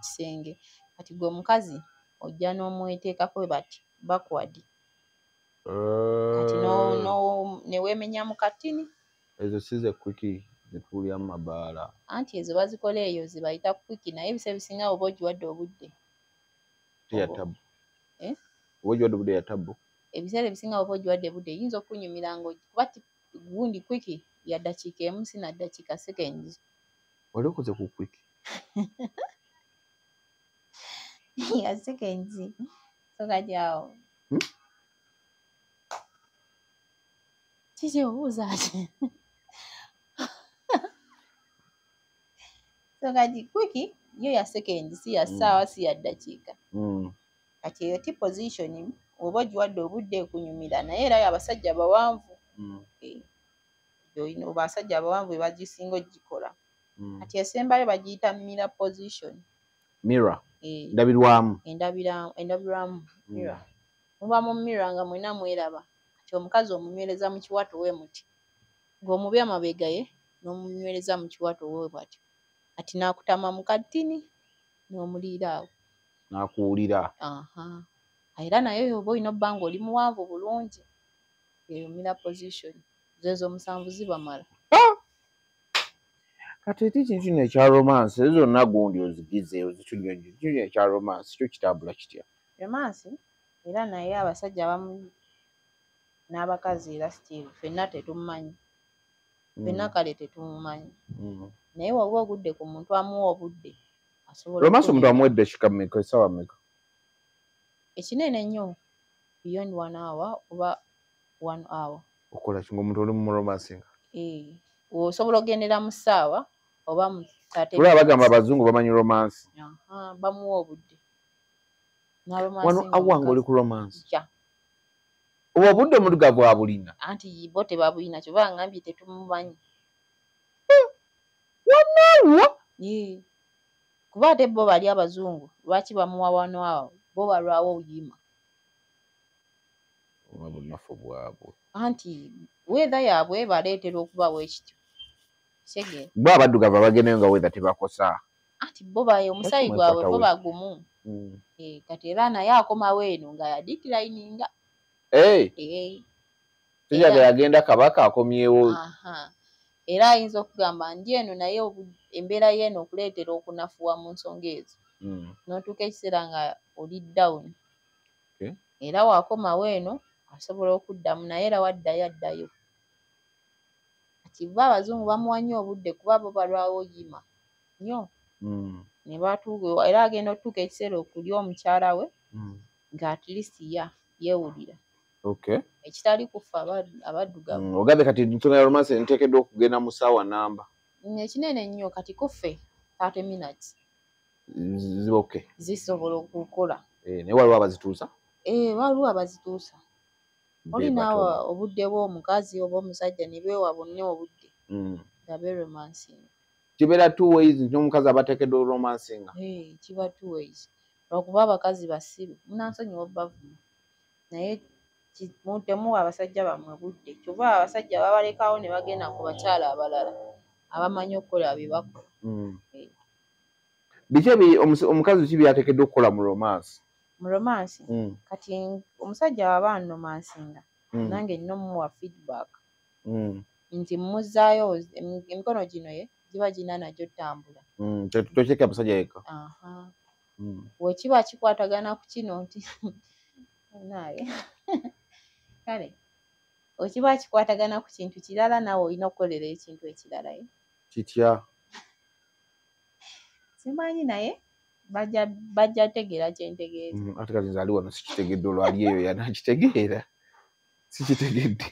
kisenge kati gwe omukazi ojja n'omweteekako bati backward kati neweemenya mu katini ezo size kwiki zituulya mu mabaala anti ezo bazikola eyo zibayita kwiki naye ebiseera bisinga oba ogiwadde obudde ya tabu oba ogiwadde obudde ya tabu ebiseera ebisinga oba ogiwadde budde yinza okunyumira kuba gundi kwiki ya ddakiika emu si na ddakiika sekendi wali okoze ku kwiki ya sekendi so kati awo kiki obuuza ati so kati kwiki yo ya sekendi si ya ssaawa si ya ddakiika kati eyo T-position oba ogiwadde obudde ekunyumira naye era abasajja bawanvu abasajja abawanvu be bagisinga ogikola kati esembayo bagiyita mirror position ndabirwamu endabirwamu mirror muba mu mirror nga mwena mweraba kati omukazi omunywereza mu kiwato we muti ng'omubi amabega ye n'omunywereza mu kiwato we bwatyo kati n'akutama mu katini n'omuliira awo n'akuwulira era naye oba olina obba nga oli muwanvu bulungi eyo mirror position zezo musanvu zibamala kati eti kintu kino ekya romance ezo zonna gundi ozigize ozitunyonyi kino ekya romance kyo kitambula kitya romance era naye abasajja abamu n'abakazi era still ffenna tetumumanyi ffenna kale tetumumanyi naye waba ogudde ku muntu amuwa obudde asobola romance omuntu amuwedde kika mmeka essaawa mmeka ekinene ennyo beyond 1 hour oba 1 hour okola kinga omuntu oli mu romancing osobola ogendera mu ssaawa oba mu olaba bagamba abazungu bamanyi romance bamuwa obudde wano awange oli ku romance oba obudde omuddugavu abulina anti bo tebabulina kyova ngambye tetumumanyi wanawa kuba ate bo bali abazungu lwaki bamuwa wano awo bo balwawo oyima obunafu bwabwe anti weather yaabwe baleetera okubawo ekityo kitegeera bo abaddugavu abagendeyo nga weather tebakosa anti bo bayo omusayi gwabwe bo bagumu kati era naye akomawo eno nga yadikirayininga teyagala agenda kabaka akomyewo era ayinza okugamba ndi eno naye embeera yeeno okuleetera okunafuwa mu nsonga ezo n'otuuka ekiseera nga oli down era waakomawo eno asobola okuddamu naye era waddayo addayo kati bo abazungu bamuwa nnyo obudde kuba bo balwawo yima nnyo ne batuuka era agenda okutuuka ekiseera okulya omukyala we nga at least yeewulira ekitali kufa abaddugavu ogambe kati ensonga ya romance nteekeddwa okugenda mu ssaawa namba ekinene nnyo kati kuffe 30 minutes zisobola okukola naye waliwo abazituusa waliwo abazituusa olinawo obudde bw'omukazi oba omusajja ne beewa bonna obudde nga beromansinga kibeera 2 ways n'omukazi abateekeddwa romansinga kiba 2 ways lwakuba abakazi basiru munansonyiwa obbavuma naye temuwa abasajja bammwe budde kyova abasajja babalekawo ne bagenda ku bakyala abalala abamanyi okukola bye bakola biki omukazi ki byateekeddwa okukola mu romance kati omusajja waba anomansinga nange nnina omuwa feedback nti mmuzzaayo emikono gino ye giba gina nagyo ttambula tokyeka musajja yekka wekiba kikwatagana ku kino nti naye kale okiba kikwatagana ku kintu kirala naawe olina okukolera ekintu ekirala kitya simanyi naye bajja tegeera kyentegeeza ate kati nze ali wano sikitegedde olwali eyo yanakitegeera sikitegedde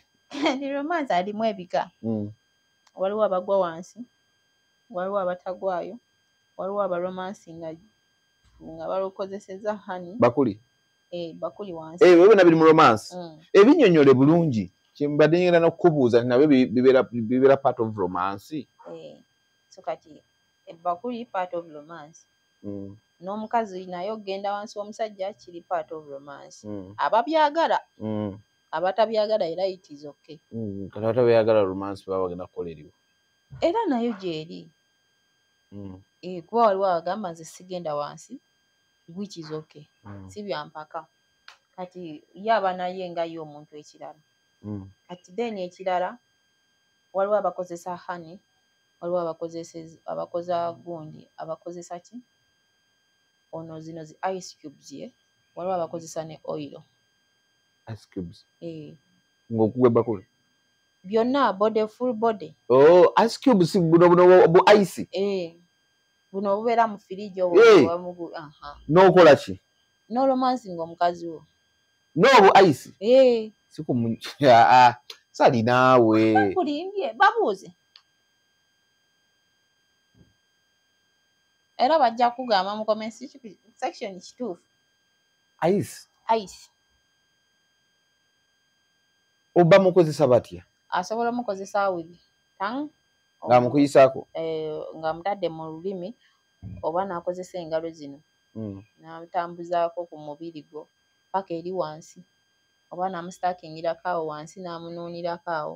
ndi romance alimu ebika waliwo abagwa wansi waliwo abatagwayo waliwo abaromansi nga balokozeseza hani bakuli bakuli wansi byonna biri mu romance ebinnyonnyole bulungi kyembadde ngenda n'okukubuuza nti nabyo bibeera part of romance so kati bakuli part of romance n'omukazi naye okgenda wansi w'omusajja kiri part of romance ababyagala abatabyagala era it is okay kati abatabyagala romance baba bagenda kukola eriwo era nayo gyeri kuba waliwo abagamba nze sigenda wansi which is okay si byampaka kati yaba naye nga ye omuntu ekirala kati then ekirala waliwo abakozesa honey waliwo abakoza gundi abakozesa ki ono zino zi ice cubes waliwo abakozesa ne oil ice cubes ng'okugwa bakuli byonna body full body ice cubes buno bu ice buno obubeera mu firiji n'okola ki n'olomansi ng'omukazi wo n'obu ice salinaawe kulimbye babuuze era bajja kugamba mu comment section kituufu ice oba mukozesa batya asobola mukozesa wigi nga mukuyisaako nga mutadde mu lulimi oba n'akozesa engalo zino n'amutambuzaako ku mubiri gwo paka eri wansi oba n'amustakingirako awo wansi n'amunuunirako awo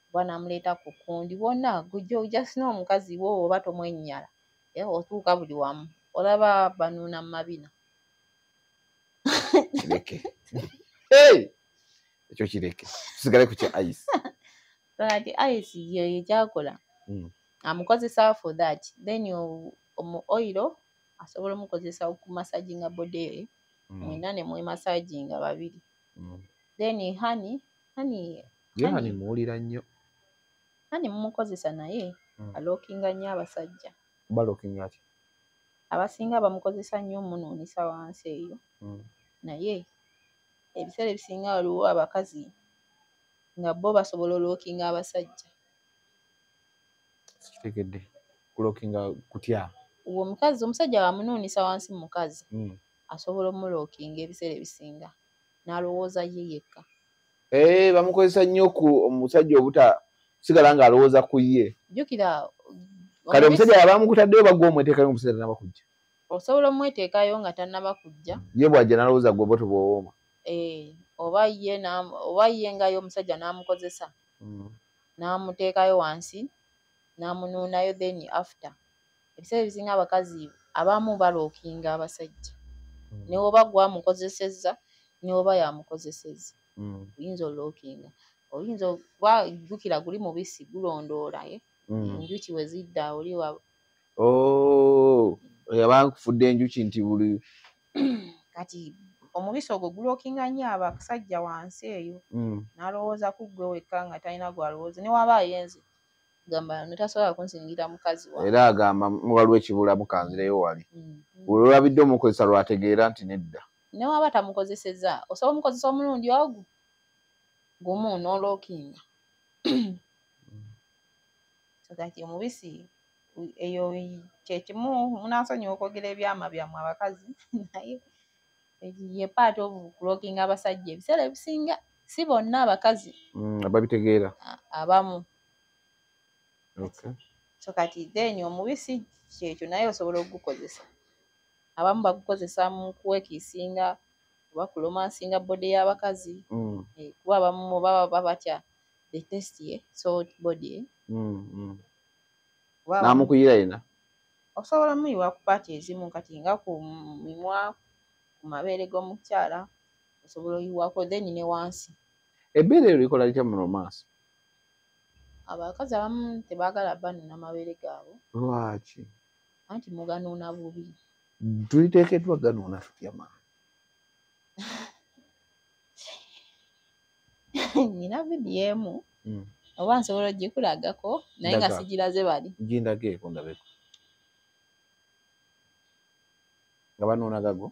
oba n'amuleeta ku kundi bwonna just n'omukazi wo oba tomwennyala otuuka buli wamu olaba banuuna mu mabina kireke ekyo kireke tusigale ku kya ice kati ice ye kyakola amukozesa for that then omu oil asobola omukozesa ku massaging body mwena ne massaging babiri then honey muwulira nnyo honey mumukozesa naye alookinga nnyo abasajja balookinga ati abasinga bamukozesa nnyo munuunisa wansi eyo naye ebiseera ebisinga waliwo abakazi nga bo basobola olookinga abasajja kitegedde kulookinga kutya omusajja wamunuunisa wansi mu mukazi asobola omulookinga ebiseera ebisinga n'alowooza ye yekka bamukozesa nnyo ku omusajja obuta sigala ng'alowooza ku ye jjukira kale omusajja yabamukutaddeyo bagwa omweteekayo omusajja tannaba kujja osobola omweteekayo nga tannaba kujja ye bw'ajja n'alowooza gwe oba tobawooma oba ye ngayo omusajja n'amukozesa n'amuteekayo wansi n'amunuunayo then after ebiseera ebisinga abakazi abamu balookinga abasajja ne oba gwamukozesezza ne oba yamukozesezza oyinza olookinga oyinza okuba jjukira guli mubisi gulondoola enjuki we zidda oli yaba nkufudde enjuki nti buli kati omubisi ogwo gulookinga nnyo abasajja wansi eyo n'alowooza ku ggwe wekka nga talina gwalowooza ne waba ayenze gamba netasobola kunsingira mukazi wa era agamba waliwo ekibula mukanzireyo wali bwe olabidde omukozesa lwategeera nti nedda ne waba tamukozesezza osobola omukozesa omulundi ogwo gumu n'olookinga kati omubisi eyo kyekimu munansonyiwa okwogera ebyama byammwe abakazi naye ye part of kulookinga abasajja ebiseera ebisinga si bonna abakazi ababitegeera abamu so kati then omubisi kyekyo naye osobola okugukozesa abamu bagukozesa mu kuwekiisinga oba kulomansinga body y'abakazi kuba abamu baba batya the taste salt body n'amukuyira yena osobola muyiwa ku paati ezimu kati nga ku mimwa ku mabeere g'omukyala osobola oyiwako then ne wansi ebbeere eryo likola litya mu romance abakazi abamu tebaagala banuuna mabeere gaabwe lwaki anti muganuuna bubi tuliteekeddwa ganuuna tutya maani nina vidiyo emu oba nsobola ogikulagako naye nga sigiraze bali gindageeko ndabeko nga banoona gago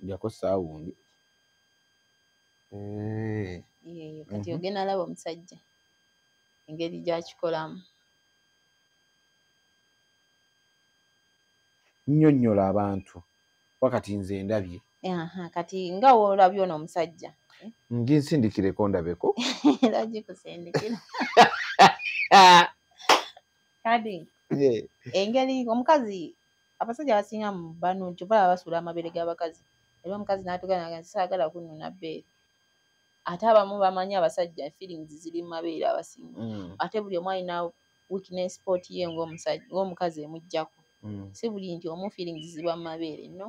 jako saawundi kati ogenda laba omusajja engeri gy'akikolamu. Nnyonnyola abantu wakati nze ndabye kati nga woolabye ono omusajja nginsindikireko ndabeko era gikusindikira kati engeri omukazi abasajja basinga mu bano nti balaba basuula amabere g'abakazi era omukazi n'atugana saagala kunnuna bbeere ate abamu bamanyi abasajja feelings ziri mu mabeere abasinga ate buli omu alina weakness spot ye ng'omukazi emuggyako si buli nti omu feelings ziba mu mabeere no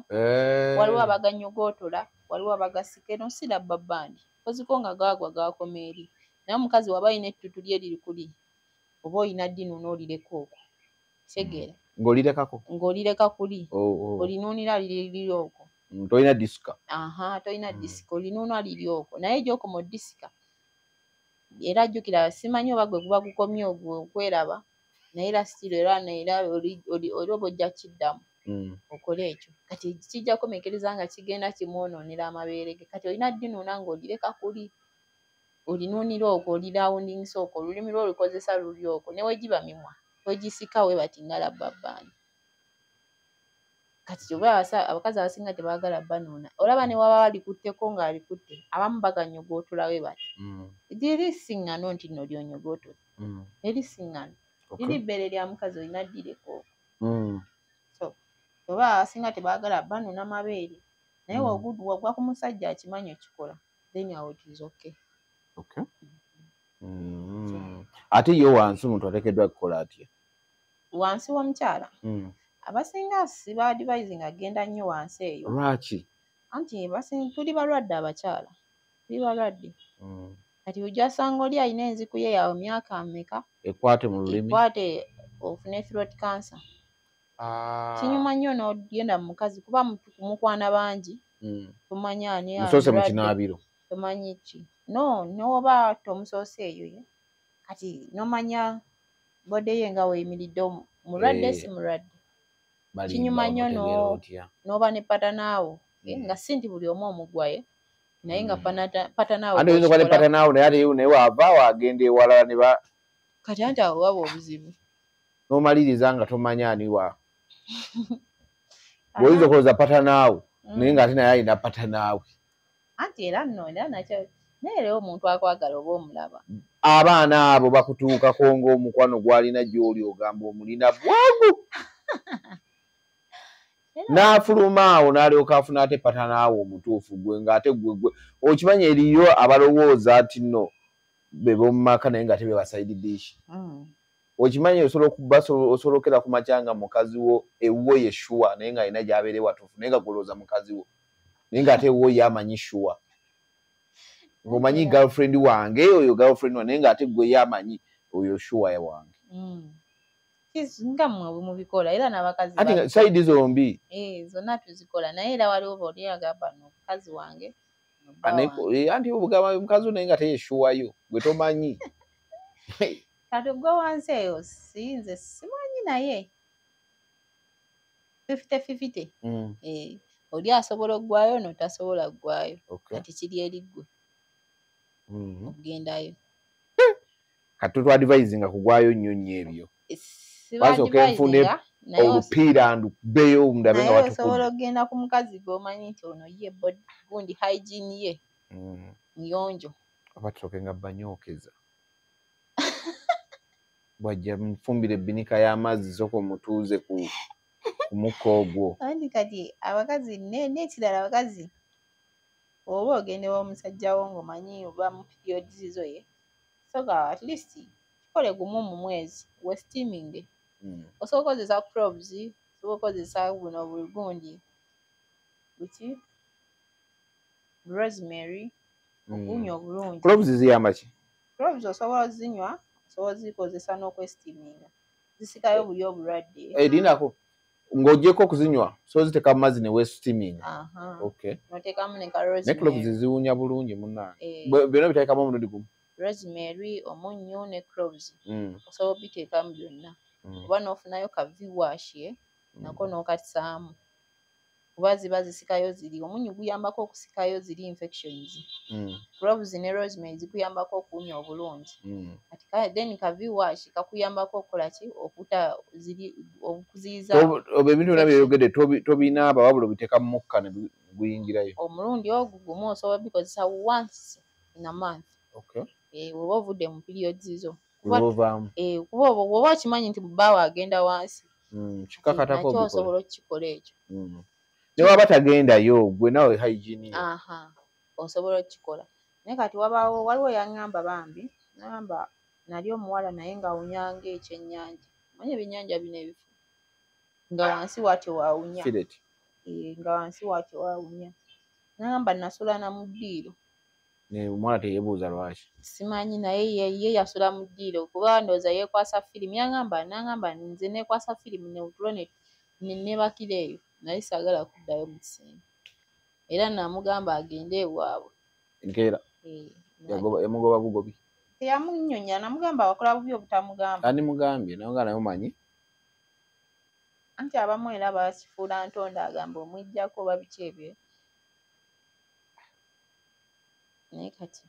waliwo abaganyogootola waliwo abagasika eno si labba bbandi koziko nga gaagwa gaakoma eri naye omukazi waba alina ettutu lye liri kuli oba olina ddino n'olireka okwo tegeera ng'olireka kuli olinuunira liri okwo tolina disika tolina disika olinuuna liri okwo naye gy'okoma disika era jjukira simanyi oba gwe guba gukomye okweraba naye era still era oli oba ojja kiddamu okole ekyo kati kijja kumekereza nga kigenda kimwonoonera amabeere ge kati olina ddinuuna ng'olireka kuli olinuunira okwo olirawundingisa okwo olulimi lwo olukozesa luli okwo ne wegiba mimwa wegisika we bati nga labba bbandi kati oba abakazi abasinga tebaagala banuuna olaba ne waba balikutteko ng'alikutte abamu baganyogootola we bati lirisiŋŋano nti nno lyonyogootola erisiŋŋano liri bbeere lya mukazi olina ddireka okwo so oba abasinga tebaagala banuuna mabeere naye wagwa ku musajja akimanyi okikola then awo it is okay. Ate yo wansi omuntu ateekeddwa kukola atya wansi w'omukyala abasinga siba advising agenda nnyo wansi eyo lwaki anti tuli balwadde abakyala tuli balwadde kati ojja sanga oli alina enziku ye yawe myaka mmeka ekwate mu lulimi ekwate ofune throat cancer kinyuma nnyo n'ogenda mu mukazi kuba mukwana bangi tomanya ani musoose mu kinaabiro tomanyi ki n'oba tomusoose eyo kati nomanya bode ye nga weyimiridde mulwadde si mulwadde kinyuma nnyo n'oba ne patanaawo nga si nti buli omu omugwayo naye nga patanaawo ate oyinza okuba ne patanaawo naye ate naye waava wagenda ewalala ne kati anti awo waba obuzibu n'omaliriza nga tomanya ani wa bw'oyinza okulowooza patanaawo naye ng'ate naye alina patanaawe anti era nno era nakyo naye era omuntu akwagala oba omulaba abaana abo bakutuukako ng'omukwano gw'alina gy'oli ogamba omulina bwangu n'afuluma awo n'alyoka afuna ate patanaawo omutuufu gwe ng'ate gwe okimanyi eriyo abalowooza nti nno be b'omu maka naye ng'ate be basayidi diishi okimanyi osolokera ku makyanga mukazi wo ewuwo ye shuwa naye ng'alina gy'abeere watuufu naye nga golooza mukazi wo naye ng'ate ewuwo ye amanyi shuwa ng'omanyi girlfriend wange oyo girlfriend wange naye ng'ate gwe ye amanyi oyo shuwa ya wange nga mmwe mubikola era n'abakazi ati sayidi zombi zonna tuzikola naye era waliwo oba oli agamba n'omukazi wange anti obugamba mukazi wo naye nga teyeshuwayo gwe tomanyi kati gwe wansi eyo sinze simanyi naye 50-50 oli asobola oggwayo n'otasobola ggwayo kati kiri eri ggwe okugendayo kati tutwadvisinga kugwayo nnyo nnyo ebyo basooka enfune olupiira ndubeyo ndabe nga watukudu osobola okugenda ku mukazi gw'omanyi nti ono ye gundi hygiene ye nyonjo oba tusooke nga banyookeza bwajja mufumbira ebbinika y'amazzi sooka omutuuze ku mukka ogwo anti kati abakazi n'ekirala abakazi oba ogende w'omusajja wo ng'omanyi oba mu periods zo ye soka at least kikole gumu mu mwezi we steaming osobola okozesa cloves osobola okozesa buno bulgundi buki rosemary okunywa obulungi cloves ziyamba ki Cloves osobola zinywa, osobola zikozesa n'okwesteaminga. Zisikayo buli obulwadde. Linako ng'ogyeko okuzinywa so ziteeka mu mazzi ne weesteaming. Okay. N'oteekamu ne ka rosemary. Ne cloves ziwunya bulungi munnange. Byonna biteekamu omulundi gumu. Rosemary, omunnyo ne cloves. Osobola obiteekamu byonna. Oba n'ofunayo ka viwash nako n'okatissaamu. Kuba ziba zisikayo ziri. Omunnyo guyambako okusikayo ziri infections. Cloves ne rosemary zikuyambako okuwunya obulungi. Kati then ka viwash kakuyambako okukola ki? Okuziyiza. Ebintu byonna byeyogedde tobinaaba wabula obiteeka mu mukka ne guyingirayo. Omulundi ogwo gumu osobola bikozesa once in a month. Okay. Oba ovudde mu periods zo. Kuba oba okimanyi nti bbaawe agenda wansi. Kikakatako nakyo osobola okukikola ekyo. Ne waba tagendayo gwe nawe hygiene. Osobola okukikola. Naye kati waliwo yaŋŋamba bambi n'agamba nali omuwala naye ng'awunya ng'ekyennyanja. Manyi ebyennyanja bino ebifu nga wansi waatyo waawunya. Nga wansi waatyo waawunya. N'agamba nasula na mu ddiiro. Omwana teyeebuuza lwaki. Simanyi naye ye yasula mu ddiiro kuba ndowooza yeekwasa firimu. N'agamba nze neekwasa firimu ne utulo ne nebakira eyo. Naye saagala kuddayo mu kisenge. Era namugamba agende ewaabwe. Enkeera. Yamugoba bugobi. Teyamunnyonnya, namugamba wakola bubi obutamugamba. Ani mugambye nawe nga naye omanyi. Anti abamu era basifuula ntonda agamba omwijjako oba biki ebyo. Naye kati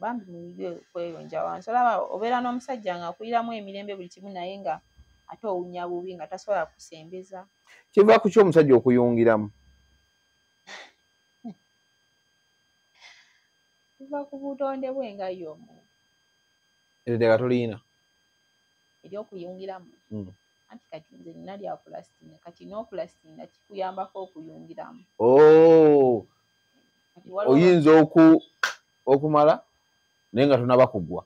bambi muyige okweyonja wansi. Olaba obeera n'omusajja ng'akuliramu emirembe buli kimu naye nga ate owunya bubi nga tasobola kusembeza. Kiva ku ki omusajja okuyungiramu? Kiva ku butonde bwe nga y'omuntu. Eddagala toliina? Ery'okuyungiramu. Anti kati nze nina lya pulastinga. Kati n'opulastinga kikuyambako okuyungiramu. Oyinza okumala naye nga tonaba kugwa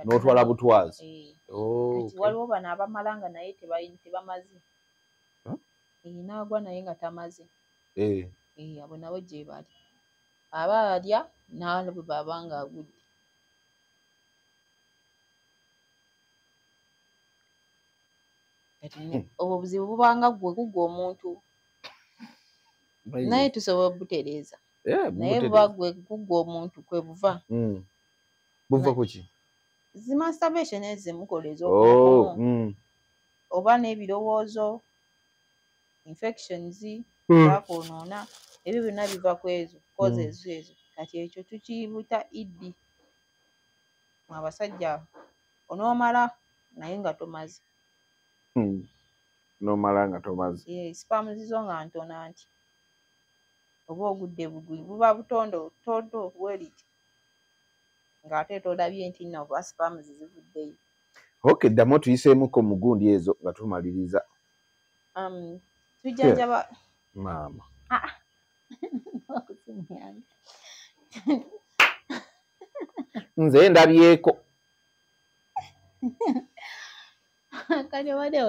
n'otwala butwazi. Kati waliwo bano abamala nga naye tebamaze. N'agwa naye nga tamaze. Abo nabo gye bali. Aba alya n'abo baba nga agudde. Obwo obuzibu bubanga ggwe gugwa omuntu. Naye tusobola obutereeza. Naye buba ggwe gugwa omuntu kwe buva. Buva ku ki? Zi masturbation ezimukola ez'okukomo. Oba n'ebirowoozo, infections, zakwonoona, ebyo byonna biva ku ezo, causes ezo. Kati ekyo tukiyita iddi. Abasajja onoomala naye nga tomaze. N'omala nga tomaze. Spams zo nga ntono anti. Oba ogudde bugwi buba butondo bweriti. Ng'ate tolabye nti nno oba spams zivuddeyo. Okay, ddamu tuyiseemuko mu gundi ezo nga tumaliriza. Tujjanjaba. Maama. Nze ndabyeko.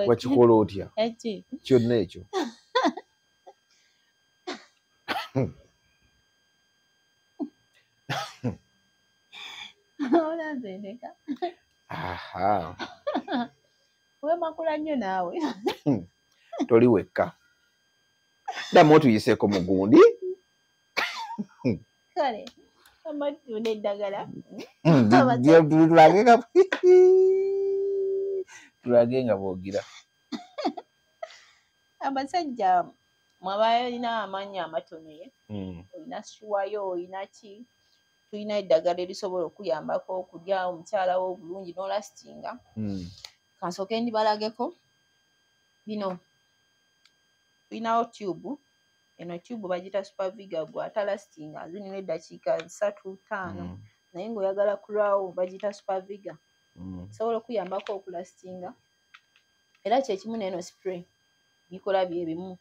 Wakikola otya? Kyonna ekyo. Weemakula nnyo naawe. Toli wekka. Ddamu tuyiseeko mu gundi. Kale, amatunda eddagala. Tulage nga boogira. Abasajja mwabayo olina amannya amatono ye. Olina suwayo, olina ki? Tulina eddagala erisobola okuyambako okulya omukyala wo obulungi n'olastinga. Kansooke ndibalageko bino. Tulinawo tube. Eno tube bagita superviga gwa atalastinga zinina eddakiika 3-5. Naye ng'oyagala kulwawo bagita superviga. Sobola okuyambako okulastinga. Era kyekimu n'eno spray. Bikola bye bimu.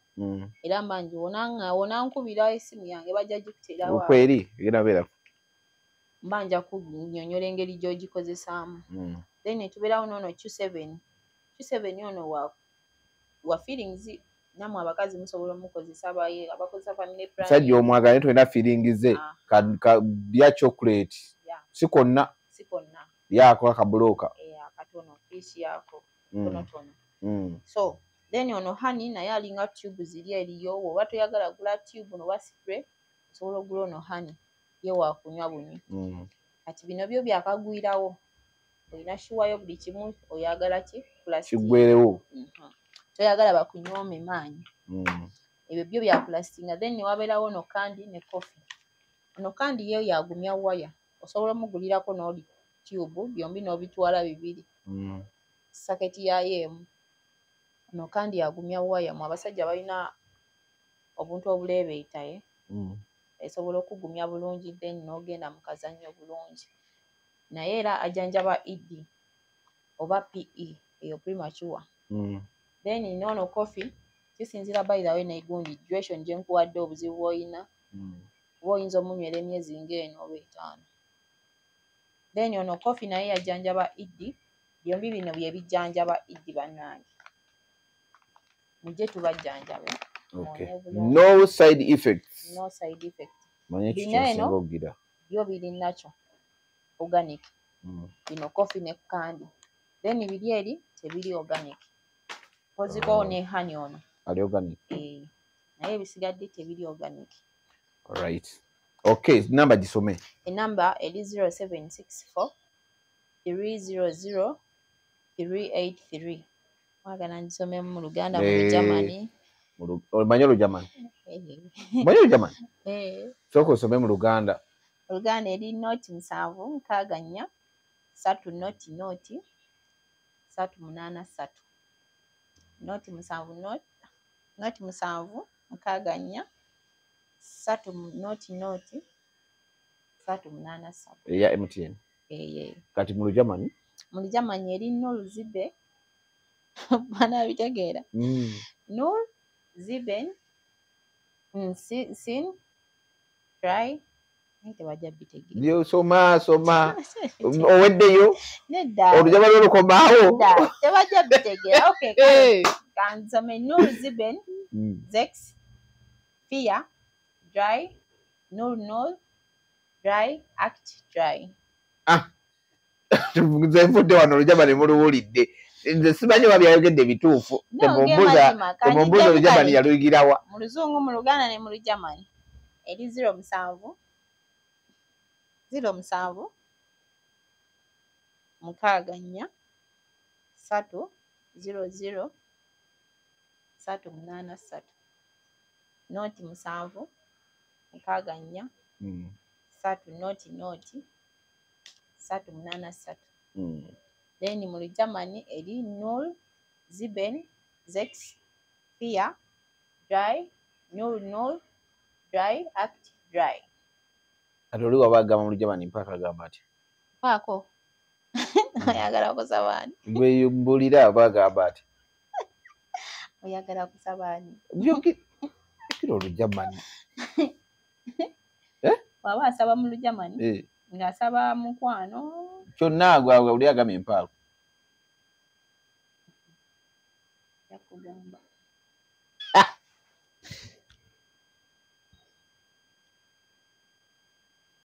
Era mbanji wonankubira esimu yange bajja gikuteerawo. Okweri era beera. Mbanja kunnyonnyola engeri gy'ogikozesaamu. Then tubeerawo n'ono Q7. Q7 ono wa feelings. Namwe abakazi musobola omukozesa abakozesa family plan. Sajja omwagala tulina feelings ze bya chocolate. Si konna. yako akabloka akatono piece yako tono. So then ono honey naye alinga tube ziri eriyo oba toyagala gula tube no spray osobola ogula ono honey ye wakunywa bunywi. Kati bino byo byakagwirawo olina shuwayo buli kimu oyagala ki plastic kigwerewo toyagala bakunyoome maanyi. Ebyo byo bya plastic nga then wabeerawo no kandi ne coffee. Ono kandi yo yagumya waya osobola omugulirako n'oli tube byombi n'obitwala bibiri saketi yayo emu. Ono kandi yagumya waya mu abasajja balina obuntu obuleebeetaye esobola okugumya bulungi then n'ogenda mu kazannyo bulungi. Naye era ajanjaba ED oba PE eyo premature. Then n'ono coffee kisinzira by the way n'egundi duration gye nkuwadde obuzibu bw'olina oba oyinza omunywera emyezi ng'eno oba etaano. Then ono coffee naye yajanjaba ED. Byombi bino bye bijjanjaba ED bannange. Mujje tubajjanjabe. No side effects. No side effects. Bino byo biri nakyo organic. Bino coffee ne kandi. Then biri eri tebiri organic. Koziko ne honey ono. Ali organic. Naye bisigadde tebiri organic. Alright. Okay, number gisome. Enamba eri 0764 300 383. Mwagala njisome mu Luganda mu Germany. Omanyi Olujamani? Omanyi Olujamani? Sooka osome mu Luganda. Oluganda eri noti 7 nkaganya 3 noti 383. Noti 7 nkaganya 3 noti 383. Ya MTN. Kati mu Lujamani? Mu Lujamani eri Nolzibe. Bana bitegeera. Nolziben sin try tebajja bitegeera. Yo soma oweddeyo nedda Olujamani olukomaawo tebajja bitegeera. Okay kansome Nolziben zex fear dry nol dry act dry. Nfudde wano Olujamani muluwulidde. Nze simanyi babyayogedde bituufu. Temumbuuza Olujamani yaluyigirawa. Mu Luzungu, mu Luganda ne mu Lujamani eri 07 mukaganya 3 00 383. Noti 7 mukaganya 3 noti 383. Then mu Lujamani eri Nolziben zex fear dry nol dry act dry. Ati oli wabagamba mu Lujamani mpaka agamba ati paako oyagala kusaba ani? Gwe mbulira abagamba ati oyagala kusaba ani? Kiro Olujamani. Waba asaba mu Lujamani ng'asaba mukwano kyonna gwe oli agamba empaako. yakugamba